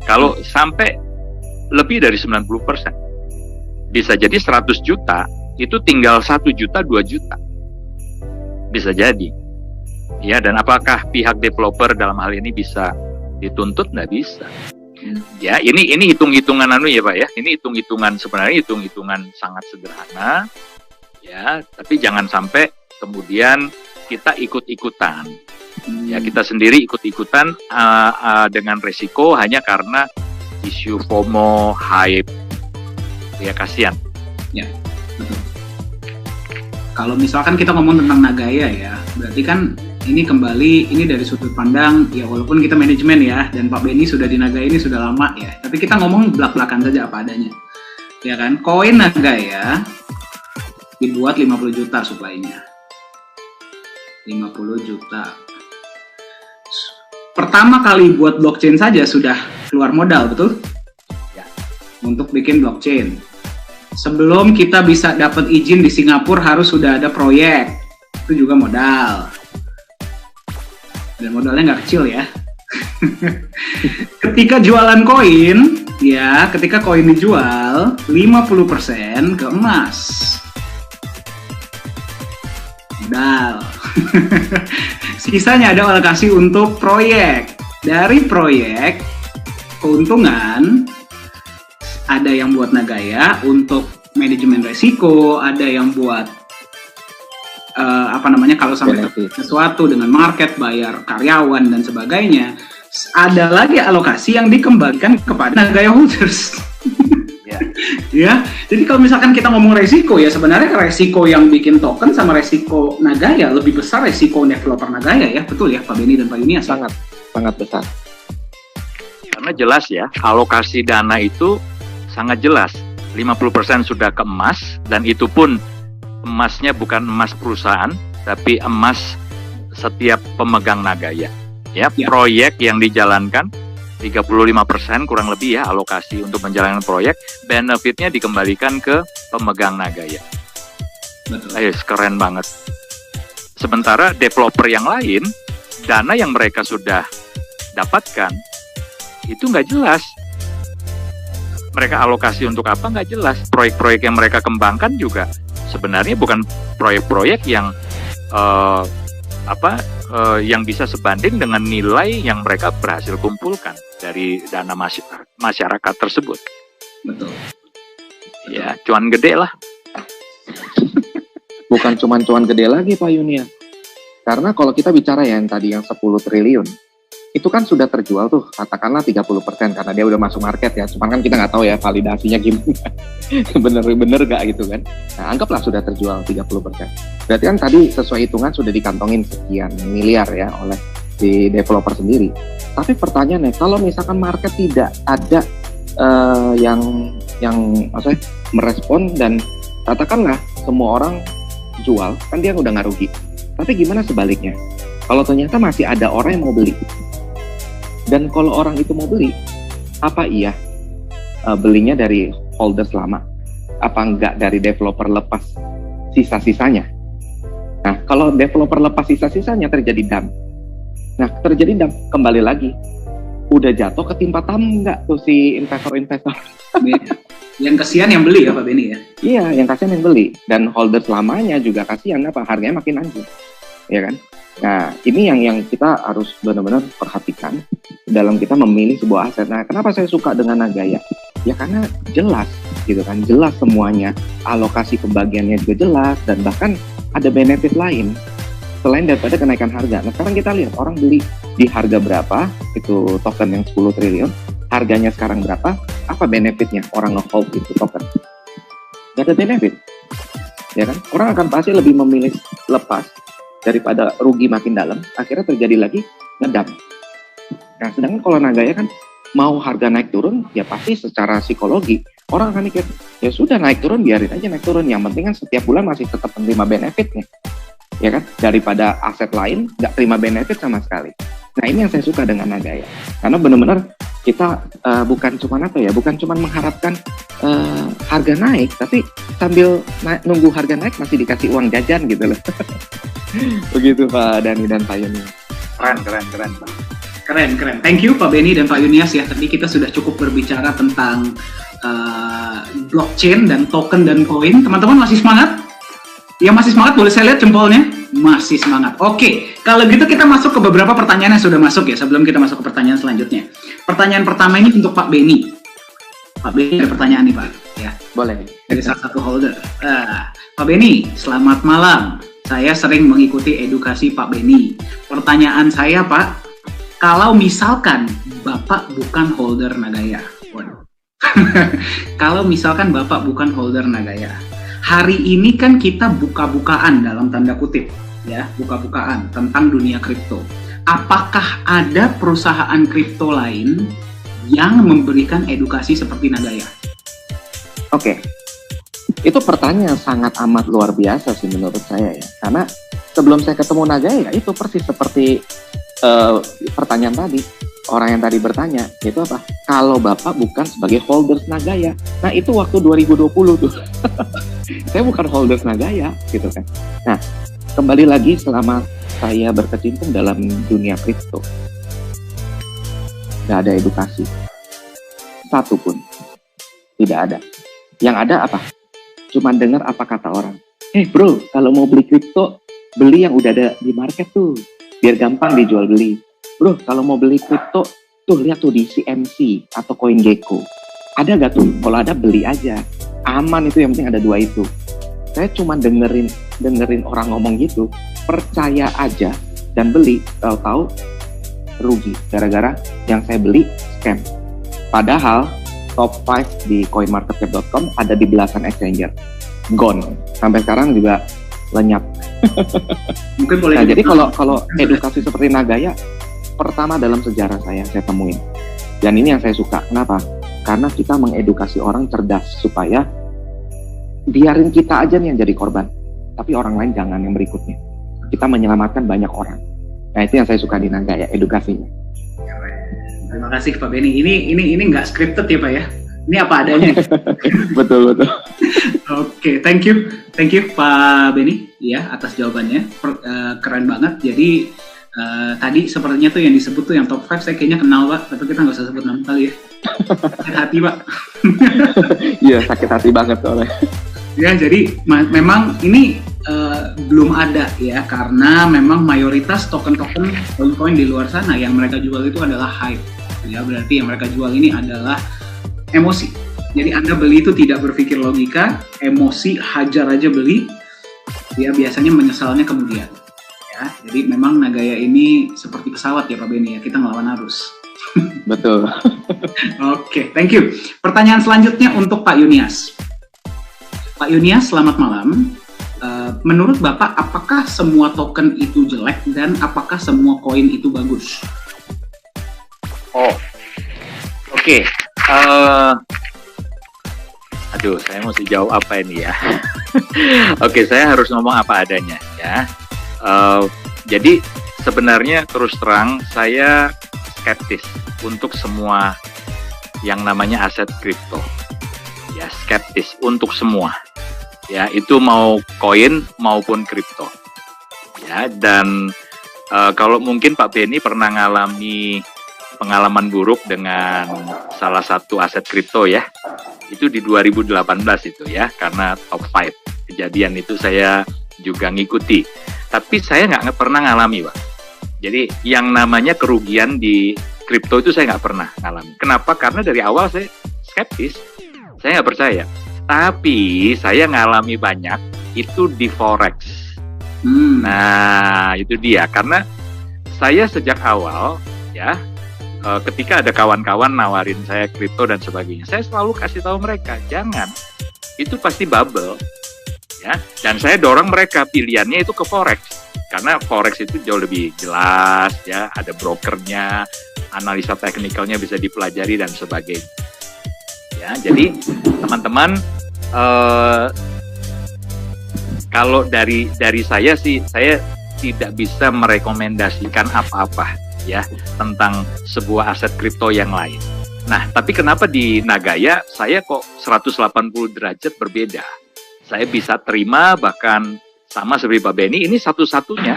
Kalau sampai lebih dari 90%, bisa jadi 100 juta itu tinggal 1 juta, 2 juta. Bisa jadi. Ya, dan apakah pihak developer dalam hal ini bisa dituntut? Nggak bisa. Ya, ini hitung-hitungan ya Pak ya. Ini hitung-hitungan, sebenarnya hitung-hitungan sangat sederhana. Ya, tapi jangan sampai kemudian kita ikut-ikutan. Ya, kita sendiri ikut-ikutan dengan resiko hanya karena isu FOMO, hype. Ya, kasihan. Ya, betul. Kalau misalkan kita ngomong tentang Nagaya ya, berarti kan ini kembali, ini dari sudut pandang, ya walaupun kita manajemen ya, dan Pak Beni sudah di Nagaya ini sudah lama ya, tapi kita ngomong belak-belakan saja apa adanya. Ya kan, koin Nagaya dibuat 50 juta supply-nya. 50 juta. Pertama kali buat blockchain saja sudah keluar modal, betul? Ya. Untuk bikin blockchain. Sebelum kita bisa dapat izin di Singapura harus sudah ada proyek. Itu juga modal. Dan modalnya nggak kecil ya. Ketika jualan koin, ya ketika koin dijual 50% ke emas. Modal. Sisanya ada alokasi untuk proyek. Dari proyek keuntungan ada yang buat Nagaya untuk manajemen resiko, ada yang buat kalau sampai sesuatu dengan market, bayar karyawan dan sebagainya. Ada lagi alokasi yang dikembalikan kepada Nagaya holders. Ya, jadi kalau misalkan kita ngomong resiko, ya sebenarnya resiko yang bikin token sama resiko Nagaya lebih besar resiko developer Nagaya, ya betul ya Pak Benny dan Pak Yunias? Sangat besar. Karena jelas ya, alokasi dana itu sangat jelas. 50% sudah ke emas, dan itu pun emasnya bukan emas perusahaan, tapi emas setiap pemegang Nagaya. Ya. Proyek yang dijalankan 35% kurang lebih ya alokasi untuk menjalankan proyek, benefitnya dikembalikan ke pemegang Nagaya. Betul. Keren banget. Sementara developer yang lain, dana yang mereka sudah dapatkan itu nggak jelas. Mereka alokasi untuk apa nggak jelas. Proyek-proyek yang mereka kembangkan juga sebenarnya bukan proyek-proyek yang yang bisa sebanding dengan nilai yang mereka berhasil kumpulkan dari dana masyarakat tersebut. Betul. Ya, cuan gede lah. Bukan cuma cuan gede lagi Pak Yunias. Karena kalau kita bicara yang tadi yang 10 triliun, itu kan sudah terjual tuh, katakanlah 30% karena dia udah masuk market ya. Cuman kan kita nggak tahu ya validasinya gimana, bener gak gitu kan. Nah, anggaplah sudah terjual 30%. Berarti kan tadi sesuai hitungan sudah dikantongin sekian miliar ya oleh si developer sendiri. Tapi pertanyaannya, kalau misalkan market tidak ada yang maksudnya merespon dan katakanlah semua orang jual, kan dia udah nggak rugi. Tapi gimana sebaliknya? Kalau ternyata masih ada orang yang mau beli, dan kalau orang itu mau beli, apa iya belinya dari holders lama? Apa enggak dari developer lepas sisa-sisanya? Nah, kalau developer lepas sisa-sisanya terjadi dump. Nah, terjadi dump, kembali lagi. Udah jatuh ketimpa enggak tuh si investor-investor? Yang kasihan yang beli ya Pak Benny ya? Iya, yang kasihan yang beli. Dan holders lamanya juga kasihan, harganya makin anjlok. Ya kan? Nah, ini yang kita harus benar-benar perhatikan dalam kita memilih sebuah aset. Nah, kenapa saya suka dengan Nagaya? Ya karena jelas, gitu kan, jelas semuanya, alokasi pembagiannya juga jelas, dan bahkan ada benefit lain selain daripada kenaikan harga. Nah, sekarang kita lihat orang beli di harga berapa, itu token yang 10 triliun, harganya sekarang berapa, apa benefitnya orang nge-hold itu token? Gak ada benefit, ya kan? Orang akan pasti lebih memilih lepas daripada rugi makin dalam, akhirnya terjadi lagi ngedump. Nah, sedangkan kalau Nagaya kan mau harga naik turun, ya pasti secara psikologi orang akan mikir, ya sudah naik turun, biarin aja naik turun. Yang penting kan setiap bulan masih tetap menerima benefitnya, ya kan? Daripada aset lain nggak terima benefit sama sekali. Nah, ini yang saya suka dengan Nagaya, karena benar-benar kita bukan cuma mengharapkan harga naik, tapi sambil nunggu harga naik masih dikasih uang jajan gitu loh. Begitu Pak Dani dan Pak Yunias. Keren Pak. Keren. Thank you Pak Benny dan Pak Yunias ya. Tadi kita sudah cukup berbicara tentang blockchain dan token dan koin. Teman-teman masih semangat? Yang masih semangat boleh saya lihat jempolnya? Masih semangat. Oke, kalau gitu kita masuk ke beberapa pertanyaan yang sudah masuk ya. Sebelum kita masuk ke pertanyaan selanjutnya. Pertanyaan pertama ini untuk Pak Benny. Pak Benny ada pertanyaan nih Pak. Ya. Boleh. Dari salah satu holder. Pak Benny, selamat malam. Saya sering mengikuti edukasi Pak Benny. Pertanyaan saya Pak, kalau misalkan Bapak bukan holder Nagaya, kalau misalkan Bapak bukan holder Nagaya, hari ini kan kita buka-bukaan dalam tanda kutip, ya, buka-bukaan tentang dunia kripto. Apakah ada perusahaan kripto lain yang memberikan edukasi seperti Nagaya? Oke. Itu pertanyaan sangat amat luar biasa sih menurut saya ya. Karena sebelum saya ketemu Nagaya, itu persis seperti pertanyaan tadi. Orang yang tadi bertanya, itu apa? Kalau Bapak bukan sebagai holders Nagaya. Nah, itu waktu 2020 tuh. Saya bukan holders Nagaya, gitu kan. Nah, kembali lagi selama saya berkecimpung dalam dunia kripto, nggak ada edukasi. Satu pun. Tidak ada. Yang ada apa? Cuma dengar apa kata orang. Bro, kalau mau beli kripto, beli yang udah ada di market tuh. Biar gampang dijual beli. Bro, kalau mau beli kripto, tuh lihat tuh di CMC atau CoinGecko. Ada gak tuh? Kalau ada beli aja. Aman itu, yang penting ada dua itu. Saya cuma dengerin orang ngomong gitu, percaya aja dan beli, tahu-tahu rugi gara-gara yang saya beli scam. Padahal top 5 di coinmarketcap.com ada di belasan exchanger. Gone. Sampai sekarang juga lenyap. Mungkin boleh. Nah, jadi kalau edukasi seperti Nagaya pertama dalam sejarah saya temuin. Dan ini yang saya suka. Kenapa? Karena kita mengedukasi orang cerdas supaya biarin kita aja nih yang jadi korban. Tapi orang lain jangan yang berikutnya. Kita menyelamatkan banyak orang. Nah, itu yang saya suka di Nagaya, edukasinya. Terima kasih Pak Benny. Ini nggak scripted ya Pak ya? Ini apa adanya. Betul. Oke, thank you Pak Benny ya atas jawabannya. Keren banget. Jadi tadi sepertinya tuh yang disebut tuh yang top 5 saya kayaknya kenal Pak, tapi kita nggak usah sebut nama kali ya. Sakit hati Pak. Iya, sakit hati banget soalnya. Ya, jadi memang ini belum ada ya, karena memang mayoritas token-token koin-koin di luar sana yang mereka jual itu adalah hype. Ya, berarti yang mereka jual ini adalah emosi. Jadi Anda beli itu tidak berpikir logika, emosi, hajar aja beli. Ya, biasanya menyesalnya kemudian. Ya, jadi memang Nagaya ini seperti pesawat ya Pak Benny ya, kita ngelawan arus. Betul. Oke, thank you. Pertanyaan selanjutnya untuk Pak Yunias. Pak Yunias, selamat malam. Menurut Bapak, apakah semua token itu jelek dan apakah semua koin itu bagus? Oke. Aduh, saya mesti jawab apa ini ya? Oke, saya harus ngomong apa adanya ya. Jadi sebenarnya terus terang saya skeptis untuk semua yang namanya aset kripto. Ya, skeptis untuk semua. Ya, itu mau koin maupun kripto. Ya, dan kalau mungkin Pak Benny pernah ngalami pengalaman buruk dengan salah satu aset kripto ya. Itu di 2018 itu ya, karena top 5 kejadian itu saya juga ngikuti. Tapi saya nggak pernah ngalami, Pak. Jadi yang namanya kerugian di kripto itu saya nggak pernah ngalami. Kenapa? Karena dari awal saya skeptis. Saya nggak percaya. Tapi saya ngalami banyak itu di forex. Nah, itu dia. Karena saya sejak awal ya, ketika ada kawan-kawan nawarin saya kripto dan sebagainya, saya selalu kasih tahu mereka, jangan. Itu pasti bubble. Ya, dan saya dorong mereka pilihannya itu ke forex. Karena forex itu jauh lebih jelas ya, ada brokernya, analisa teknikalnya bisa dipelajari dan sebagainya. Ya, jadi teman-teman, kalau dari saya sih, saya tidak bisa merekomendasikan apa-apa ya tentang sebuah aset kripto yang lain. Nah, tapi kenapa di Nagaya saya kok 180 derajat berbeda? Saya bisa terima, bahkan sama seperti Pak Benny, ini satu-satunya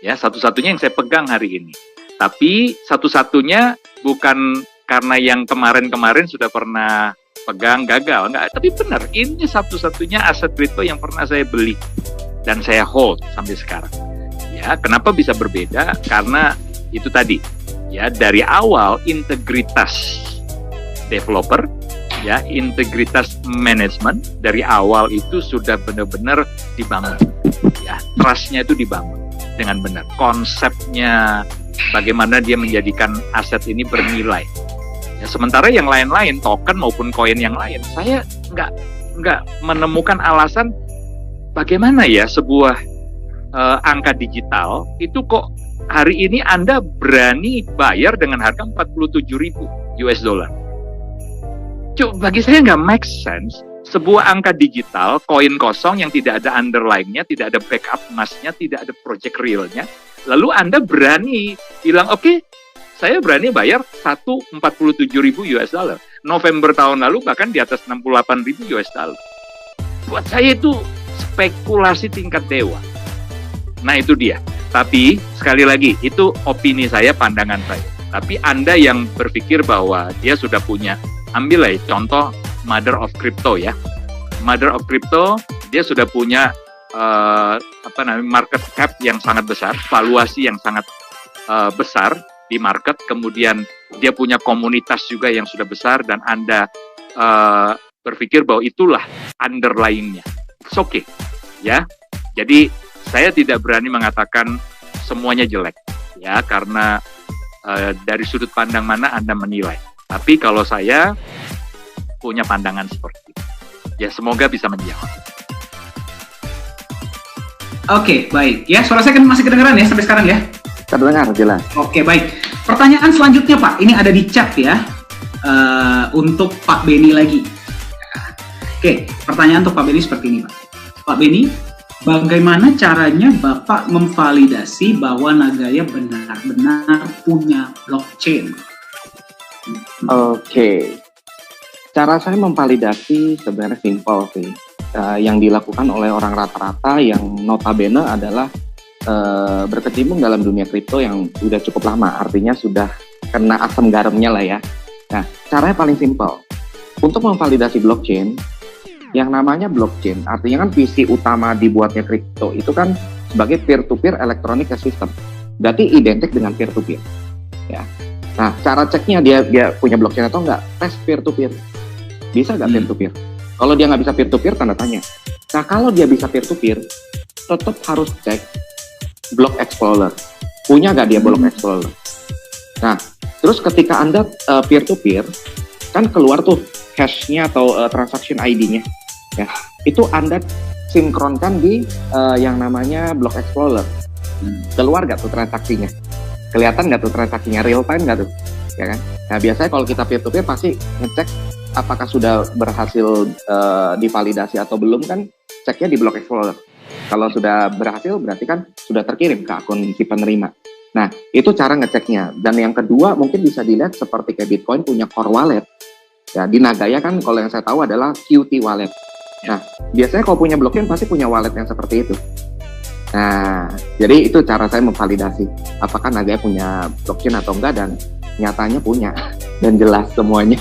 ya, satu-satunya yang saya pegang hari ini. Tapi satu-satunya bukan karena yang kemarin-kemarin sudah pernah pegang gagal, enggak. Tapi benar, ini satu-satunya aset kripto yang pernah saya beli dan saya hold sampai sekarang. Ya, kenapa bisa berbeda? Karena itu tadi, ya, dari awal integritas developer, ya, integritas manajemen dari awal itu sudah benar-benar dibangun. Ya, trust-nya itu dibangun dengan benar. Konsepnya bagaimana dia menjadikan aset ini bernilai. Ya, sementara yang lain-lain, token maupun koin yang lain, saya nggak menemukan alasan bagaimana ya sebuah angka digital itu kok hari ini Anda berani bayar dengan harga 47.000 US dollar. Bagi saya nggak make sense. Sebuah angka digital, koin kosong yang tidak ada underlying-nya, tidak ada backup emasnya, tidak ada project real-nya. Lalu Anda berani bilang, oke, saya berani bayar 47.000 US dollar. November tahun lalu bahkan di atas 68.000 US dollar. Buat saya itu spekulasi tingkat dewa. Nah, itu dia. Tapi sekali lagi, itu opini saya, pandangan saya. Tapi Anda yang berpikir bahwa dia sudah punya ambil lah contoh mother of crypto ya. Mother of crypto, dia sudah punya market cap yang sangat besar, valuasi yang sangat besar di market, kemudian dia punya komunitas juga yang sudah besar, dan Anda berpikir bahwa itulah underlying-nya. It's okay, ya. Jadi saya tidak berani mengatakan semuanya jelek, ya, karena dari sudut pandang mana Anda menilai. Tapi kalau saya punya pandangan seperti itu, ya semoga bisa menjawab. Oke, baik. Ya, suara saya kan masih kedengeran ya sampai sekarang ya? Terdengar jelas. Oke, baik. Pertanyaan selanjutnya Pak, ini ada di chat ya, untuk Pak Beni lagi. Oke, pertanyaan untuk Pak Beni seperti ini Pak. Pak Beni, bagaimana caranya Bapak memvalidasi bahwa Nagaya benar-benar punya blockchain? Oke. Cara saya memvalidasi sebenarnya simpel sih. Yang dilakukan oleh orang rata-rata yang notabene adalah berkecimpung dalam dunia kripto yang sudah cukup lama, artinya sudah kena asam garamnya lah ya. Nah, caranya paling simpel. Untuk memvalidasi blockchain, yang namanya blockchain, artinya kan visi utama dibuatnya kripto itu kan sebagai peer-to-peer electronic system. Berarti identik dengan peer-to-peer. Ya. Nah, cara ceknya dia punya blockchain atau enggak, tes peer-to-peer. Bisa nggak peer-to-peer? Kalau dia nggak bisa peer-to-peer, tanda tanya. Nah, kalau dia bisa peer-to-peer, tetap harus cek Block Explorer. Punya nggak dia Block Explorer? Nah, terus ketika Anda peer-to-peer, kan keluar tuh hash-nya atau transaction ID-nya. Ya, itu Anda sinkronkan di yang namanya Block Explorer. Keluar nggak tuh transaksinya? Kelihatan nggak tuh transaksinya? Real time nggak tuh? Ya kan? Nah, biasanya kalau kita peer-to-peer pasti ngecek apakah sudah berhasil divalidasi atau belum, kan ceknya di Block Explorer. Kalau sudah berhasil berarti kan sudah terkirim ke akun si penerima. Nah, itu cara ngeceknya. Dan yang kedua mungkin bisa dilihat seperti kayak Bitcoin punya core wallet. Ya, di Nagaya kan kalau yang saya tahu adalah Qt wallet. Nah, biasanya kalau punya blockchain pasti punya wallet yang seperti itu. Nah, jadi itu cara saya memvalidasi apakah Nagaya punya blockchain atau enggak, dan nyatanya punya dan jelas semuanya.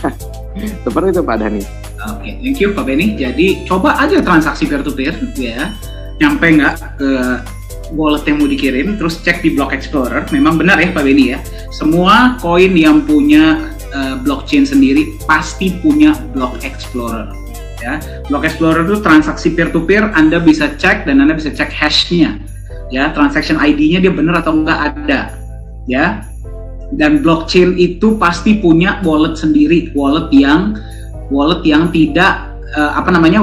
Seperti itu Pak Dhani. Oke, thank you Pak Beni. Jadi coba aja transaksi peer-to-peer ya, nyampe nggak ke wallet yang mau dikirim, terus cek di Block Explorer. Memang benar ya Pak Beni ya, semua koin yang punya blockchain sendiri pasti punya Block Explorer. Ya, Block Explorer itu transaksi peer-to-peer, Anda bisa cek dan Anda bisa cek hashnya. Ya, transaction ID-nya dia benar atau nggak ada. Ya. Dan blockchain itu pasti punya wallet sendiri, wallet yang tidak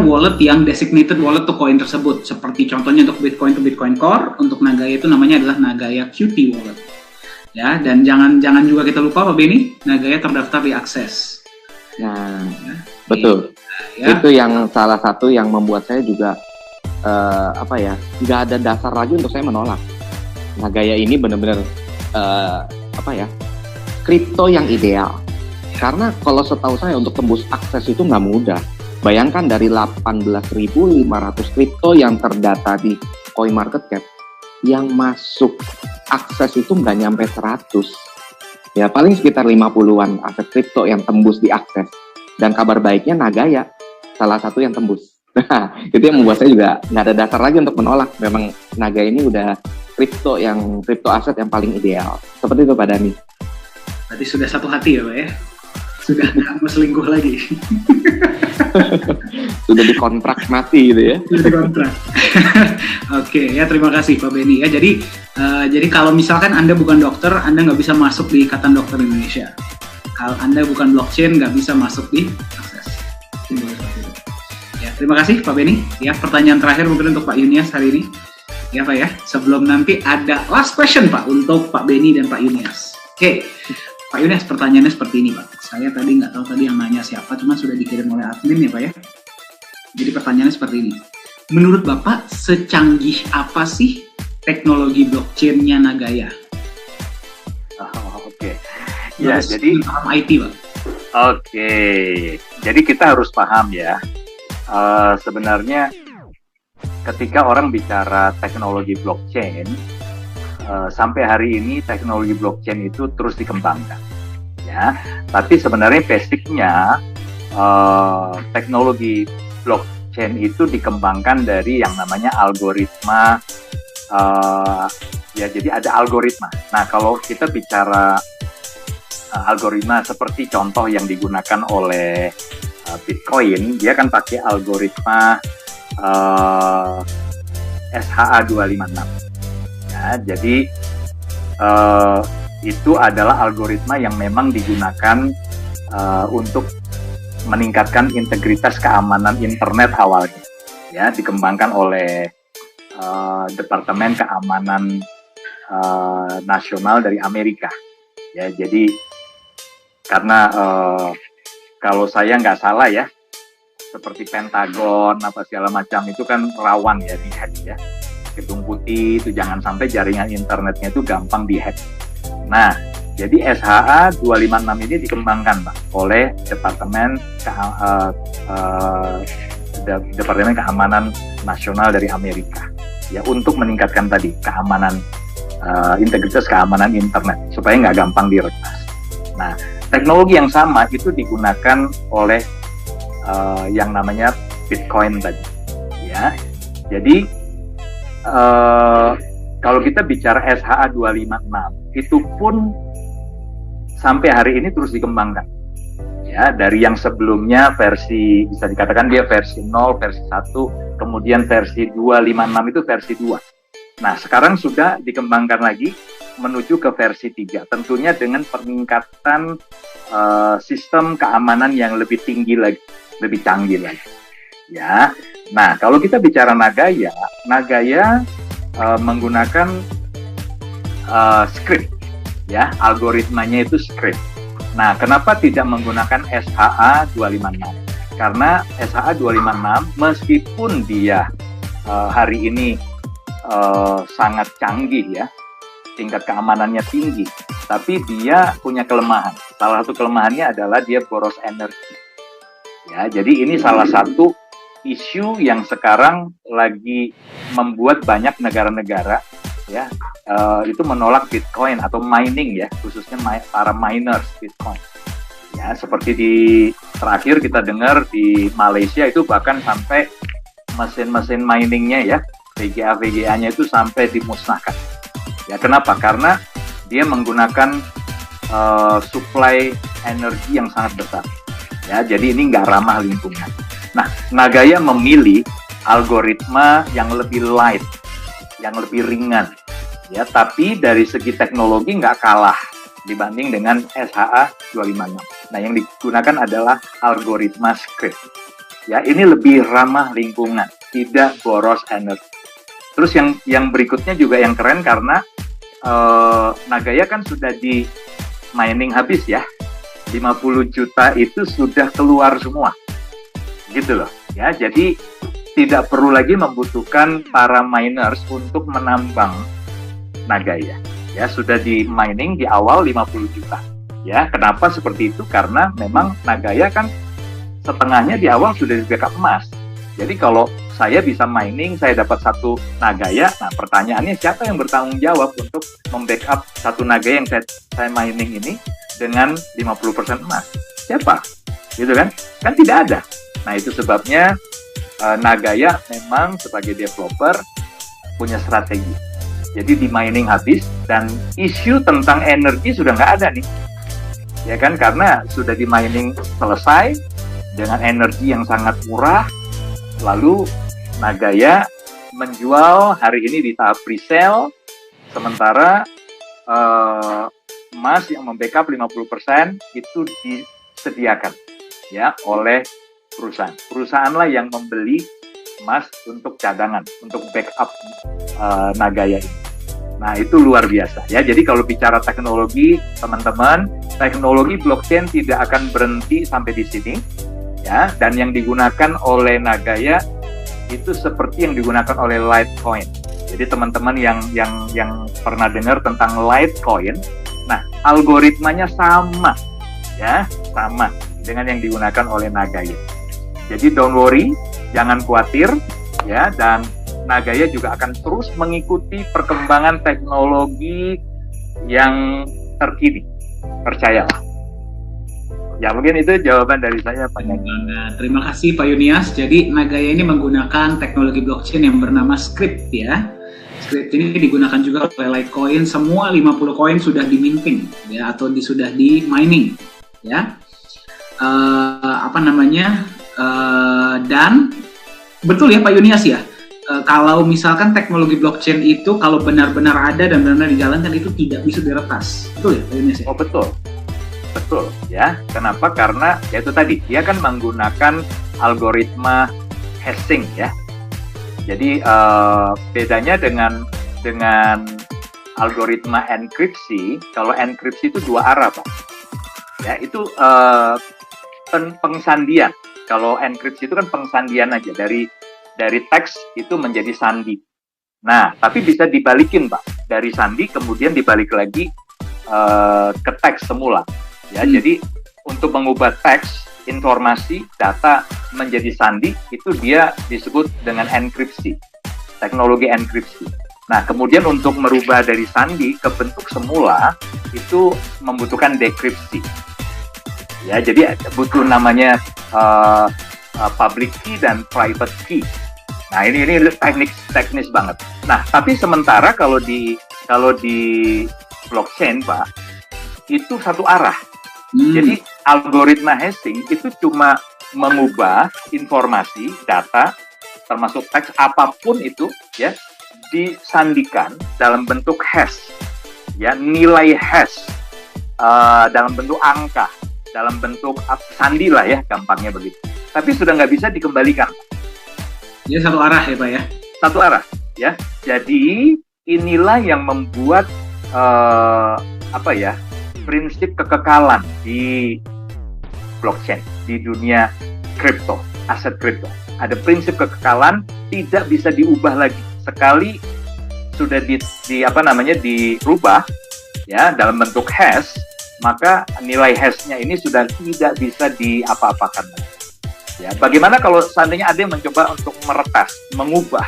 wallet yang designated wallet to koin tersebut. Seperti contohnya untuk Bitcoin to Bitcoin Core, untuk Nagaya itu namanya adalah Nagaya Qt wallet. Ya, dan jangan juga kita lupa Pak Beni, Nagaya terdaftar di Access. Nah, ya, betul. Ya. Itu yang salah satu yang membuat saya juga nggak ada dasar lagi untuk saya menolak. Nagaya ini benar-benar kripto yang ideal. Karena kalau setahu saya untuk tembus akses itu nggak mudah. Bayangkan dari 18.500 kripto yang terdata di CoinMarketCap, yang masuk akses itu nggak nyampe 100. Ya paling sekitar 50-an aset kripto yang tembus di akses. Dan kabar baiknya Nagaya salah satu yang tembus. Nah, itu yang membuat saya juga nggak ada dasar lagi untuk menolak. Memang Nagaya ini udah kripto aset yang paling ideal. Seperti itu Pak Dhani. Berarti sudah satu hati ya Pak ya? Sudah nggak mau selingkuh lagi. Sudah dikontrak mati gitu ya. Sudah dikontrak. Oke, ya terima kasih Pak Beni ya. Jadi kalau misalkan Anda bukan dokter, Anda nggak bisa masuk di Ikatan Dokter Indonesia. Kalau Anda bukan blockchain, nggak bisa masuk di Akses. Ya, terima kasih Pak Beni. Ya, pertanyaan terakhir mungkin untuk Pak Yunias hari ini. Ya Pak ya, sebelum nanti ada last question Pak untuk Pak Beni dan Pak Yunias. Oke. Pak Yunias, pertanyaannya seperti ini Pak. Saya tadi nggak tahu tadi yang nanya siapa, cuma sudah dikirim oleh admin ya Pak ya. Jadi pertanyaannya seperti ini. Menurut Bapak, secanggih apa sih teknologi blockchain-nya Nagaya? Oke. Ya, jadi paham IT Pak. Oke. Jadi kita harus paham ya. Sebenarnya ketika orang bicara teknologi blockchain, sampai hari ini teknologi blockchain itu terus dikembangkan, ya. Tapi sebenarnya basicnya teknologi blockchain itu dikembangkan dari yang namanya algoritma. Ya, jadi ada algoritma. Nah, kalau kita bicara algoritma seperti contoh yang digunakan oleh Bitcoin, dia kan pakai algoritma SHA-256. Ya, jadi itu adalah algoritma yang memang digunakan untuk meningkatkan integritas keamanan internet awalnya. Ya, dikembangkan oleh Departemen Keamanan Nasional dari Amerika. Ya, jadi karena kalau saya nggak salah ya, seperti Pentagon apa segala macam itu kan rawan ya dihack ya. Gedung Putih itu jangan sampai jaringan internetnya itu gampang dihack. Nah, jadi SHA-256 ini dikembangkan Pak oleh Departemen Keamanan Nasional dari Amerika. Ya, untuk meningkatkan tadi keamanan, integritas keamanan internet supaya nggak gampang diretas. Nah, teknologi yang sama itu digunakan oleh yang namanya Bitcoin tadi. Ya, jadi kalau kita bicara SHA-256 itu pun sampai hari ini terus dikembangkan. Ya, dari yang sebelumnya versi bisa dikatakan dia versi 0, versi 1, kemudian versi 256 itu versi 2. Nah, sekarang sudah dikembangkan lagi menuju ke versi 3. Tentunya dengan peningkatan sistem keamanan yang lebih tinggi lagi, lebih canggih lagi. Ya. Nah, kalau kita bicara Nagaya menggunakan script. Ya, algoritmanya itu script. Nah, kenapa tidak menggunakan SHA-256? Karena SHA-256 meskipun dia hari ini sangat canggih ya, tingkat keamanannya tinggi, tapi dia punya kelemahan. Salah satu kelemahannya adalah dia boros energi. Ya, jadi ini salah satu isu yang sekarang lagi membuat banyak negara-negara ya itu menolak Bitcoin atau mining ya, khususnya para miners Bitcoin. Ya, seperti terakhir kita dengar di Malaysia itu bahkan sampai mesin-mesin miningnya ya, VGA-VGA-nya itu sampai dimusnahkan. Ya, kenapa? Karena dia menggunakan suplai energi yang sangat besar. Ya, jadi ini nggak ramah lingkungan. Nah, Nagaya memilih algoritma yang lebih light, yang lebih ringan. Ya, tapi dari segi teknologi nggak kalah dibanding dengan SHA-256. Nah, yang digunakan adalah algoritma script. Ya, ini lebih ramah lingkungan, tidak boros energi. Terus yang berikutnya juga yang keren karena Nagaya kan sudah di mining habis ya. 50 juta itu sudah keluar semua. Gitu loh. Ya, jadi tidak perlu lagi membutuhkan para miners untuk menambang Nagaya. Ya, sudah di mining di awal 50 juta. Ya, kenapa seperti itu? Karena memang Nagaya kan setengahnya di awal sudah di backup emas. Jadi kalau saya bisa mining, saya dapat 1 Nagaya. Nah, pertanyaannya siapa yang bertanggung jawab untuk membackup 1 Nagaya yang saya mining ini dengan 50% emas? Siapa? Gitu kan? Kan tidak ada. Nah, itu sebabnya Nagaya memang sebagai developer punya strategi. Jadi di mining habis dan isu tentang energi sudah nggak ada nih. Ya kan, karena sudah di mining selesai dengan energi yang sangat murah. Lalu Nagaya menjual hari ini di tahap pre-sale, sementara emas yang membackup 50% itu disediakan ya oleh perusahaan. Perusahaanlah yang membeli emas untuk cadangan, untuk backup Nagaya ini. Nah, itu luar biasa ya. Jadi kalau bicara teknologi, teman-teman, teknologi blockchain tidak akan berhenti sampai di sini ya. Dan yang digunakan oleh Nagaya itu seperti yang digunakan oleh Litecoin. Jadi teman-teman yang pernah dengar tentang Litecoin, nah algoritmanya sama ya, sama dengan yang digunakan oleh Nagaya. Jadi don't worry, jangan khawatir ya, dan Nagaya juga akan terus mengikuti perkembangan teknologi yang terkini. Percayalah. Ya mungkin itu jawaban dari saya Pak. Nah, terima kasih Pak Yunias. Jadi Nagaya ini menggunakan teknologi blockchain yang bernama Scrypt ya. Scrypt ini digunakan juga oleh Litecoin. Semua 50 koin sudah diminting ya, atau sudah di mining ya. Dan betul ya Pak Yunias ya. Kalau misalkan teknologi blockchain itu kalau benar-benar ada dan benar-benar dijalankan itu tidak bisa diretas. Betul ya Pak Yunias ya? Oh betul ya. Kenapa? Karena ya itu tadi dia kan menggunakan algoritma hashing ya. Jadi bedanya dengan algoritma enkripsi, kalau enkripsi itu dua arah Pak. Ya itu pengsandian. Kalau enkripsi itu kan pengsandian aja dari teks itu menjadi sandi. Nah, tapi bisa dibalikin Pak. Dari sandi kemudian dibalik lagi ke teks semula. Ya, jadi untuk mengubah teks, informasi, data menjadi sandi itu dia disebut dengan enkripsi. Teknologi enkripsi. Nah, kemudian untuk merubah dari sandi ke bentuk semula itu membutuhkan dekripsi. Ya, jadi butuh namanya public key dan private key. Nah, ini teknis banget. Nah, tapi sementara kalau di blockchain, Pak, itu satu arah. Jadi algoritma hashing itu cuma mengubah informasi, data, termasuk teks apapun itu, ya, disandikan dalam bentuk hash, ya, nilai hash dalam bentuk angka, dalam bentuk sandi lah ya, gampangnya begitu. Tapi sudah nggak bisa dikembalikan. Ya, satu arah ya Pak ya? Satu arah ya. Jadi inilah yang membuat prinsip kekekalan di blockchain, di dunia kripto, aset kripto. Ada prinsip kekekalan tidak bisa diubah lagi. Sekali sudah dirubah ya dalam bentuk hash, maka nilai hashnya ini sudah tidak bisa diapa-apakan lagi. Ya, bagaimana kalau seandainya ada yang mencoba untuk meretas, mengubah?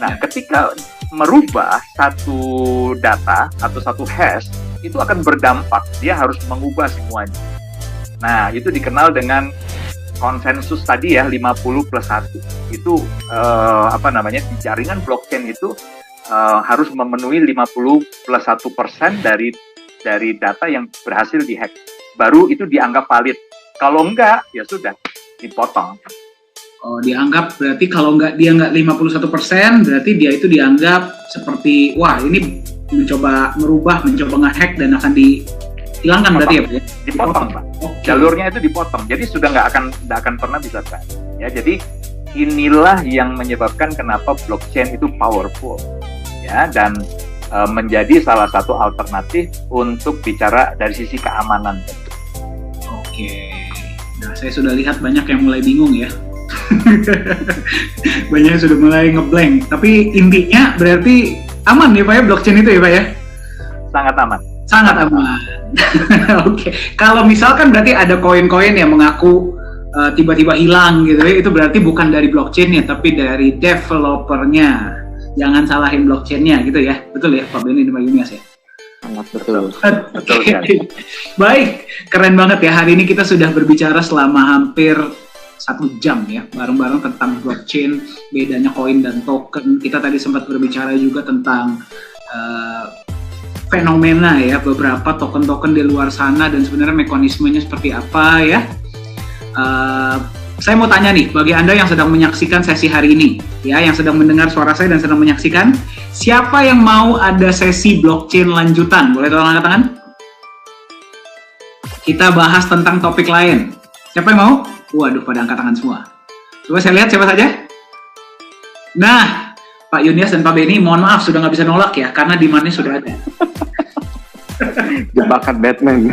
Nah, ketika merubah satu data atau satu hash, itu akan berdampak. Dia harus mengubah semuanya. Nah, itu dikenal dengan konsensus tadi ya, 50+1. Itu di jaringan blockchain itu harus memenuhi 50+1% dari data yang berhasil dihack. Baru itu dianggap valid. Kalau enggak, ya sudah. Dipotong. Oh, dianggap berarti kalau dia nggak 51%, berarti dia itu dianggap seperti wah ini mencoba nge-hack dan akan dihilangkan berarti ya Pak? Dipotong Pak. Okay. Jalurnya itu dipotong. Jadi sudah nggak akan pernah bisa kan. Ya, jadi inilah yang menyebabkan kenapa blockchain itu powerful. Ya, dan menjadi salah satu alternatif untuk bicara dari sisi keamanan. Oke. Nah, saya sudah lihat banyak yang mulai bingung ya. Banyak yang sudah mulai ngeblank. Tapi intinya berarti aman ya Pak ya, blockchain itu ya Pak ya? Sangat aman. Sangat aman. Oke. Kalau misalkan berarti ada koin-koin yang mengaku tiba-tiba hilang gitu ya, itu berarti bukan dari blockchainnya, tapi dari developernya. Jangan salahin blockchainnya gitu ya. Betul ya Pak Benny dan Pak Yunias ya? Sangat betul. Betul sekali. Baik, keren banget ya. Hari ini kita sudah berbicara selama hampir 1 jam ya, bareng-bareng tentang blockchain, bedanya koin dan token. Kita tadi sempat berbicara juga tentang fenomena ya, beberapa token-token di luar sana dan sebenarnya mekanismenya seperti apa ya. Saya mau tanya nih, bagi Anda yang sedang menyaksikan sesi hari ini, ya, yang sedang mendengar suara saya dan sedang menyaksikan, siapa yang mau ada sesi blockchain lanjutan? Boleh tolong angkat tangan? Kita bahas tentang topik lain. Siapa yang mau? Waduh, pada angkat tangan semua. Coba saya lihat siapa saja. Nah, Pak Yunias dan Pak Benny, mohon maaf sudah nggak bisa nolak ya, karena demand-nya sudah ada. Jebakan Batman.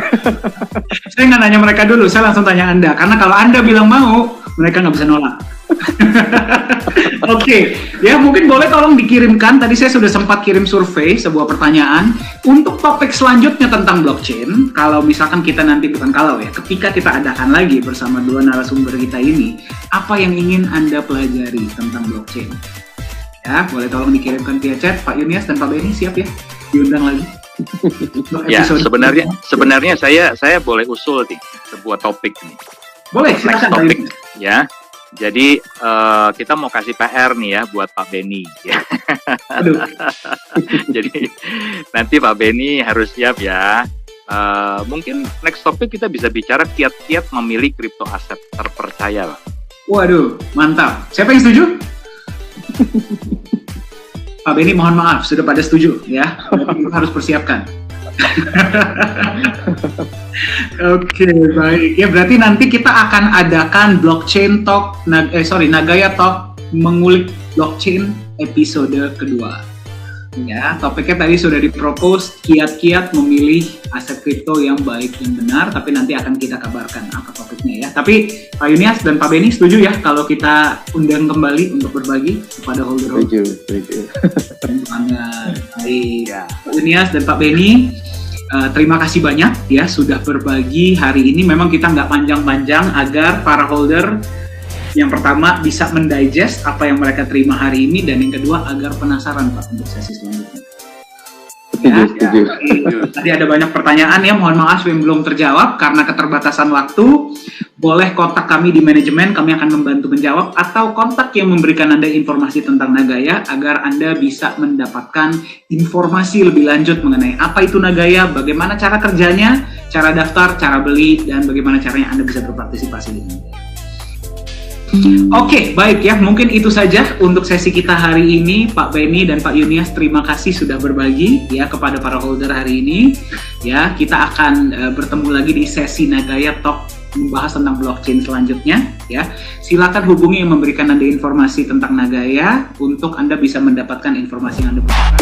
Saya nggak nanya mereka dulu, saya langsung tanya Anda. Karena kalau Anda bilang mau, mereka nggak bisa nolak. Oke, ya mungkin boleh tolong dikirimkan. Tadi saya sudah sempat kirim survei, sebuah pertanyaan. Untuk topik selanjutnya tentang blockchain, kalau misalkan kita nanti, bukan kalau ya, ketika kita adakan lagi bersama dua narasumber kita ini, apa yang ingin Anda pelajari tentang blockchain? Ya, boleh tolong dikirimkan via chat. Pak Yunias dan Pak Benny siap ya? Diundang lagi. Ya, sebenarnya saya boleh usul nih sebuah topik nih. Boleh, Next silakan. topik ya. Jadi kita mau kasih PR nih ya buat Pak Benny. Ya. Aduh. Jadi nanti Pak Benny harus siap ya. Mungkin next topik kita bisa bicara kiat-kiat memilih kripto aset terpercaya, Pak. Waduh, mantap. Siapa yang setuju? Pak Benny mohon maaf, sudah pada setuju ya. Berarti kita harus persiapkan. Oke, baik. Ya berarti nanti kita akan adakan blockchain talk, Nagaya Talk mengulik blockchain episode kedua. Ya, topiknya tadi sudah dipropose, kiat-kiat memilih aset kripto yang baik dan benar, tapi nanti akan kita kabarkan apa topiknya ya. Tapi Pak Yunias dan Pak Benny setuju ya kalau kita undang kembali untuk berbagi kepada holder-holder. Setuju. Baik, Pak Yunias dan Pak Benny, terima kasih banyak ya sudah berbagi hari ini. Memang kita nggak panjang-panjang agar para holder yang pertama bisa mendigest apa yang mereka terima hari ini, dan yang kedua agar penasaran Pak untuk sesi selanjutnya. Setuju. Tadi ada banyak pertanyaan ya, mohon maaf yang belum terjawab karena keterbatasan waktu. Boleh kontak kami di manajemen, kami akan membantu menjawab, atau kontak yang memberikan Anda informasi tentang Nagaya agar Anda bisa mendapatkan informasi lebih lanjut mengenai apa itu Nagaya, bagaimana cara kerjanya, cara daftar, cara beli, dan bagaimana caranya Anda bisa berpartisipasi di Nagaya. Oke, baik ya, mungkin itu saja untuk sesi kita hari ini. Pak Benny dan Pak Yunias, terima kasih sudah berbagi ya kepada para holder hari ini. Ya, kita akan bertemu lagi di sesi Nagaya Talk membahas tentang blockchain selanjutnya ya. Silakan hubungi yang memberikan Anda informasi tentang Nagaya untuk Anda bisa mendapatkan informasi yang Anda butuhkan.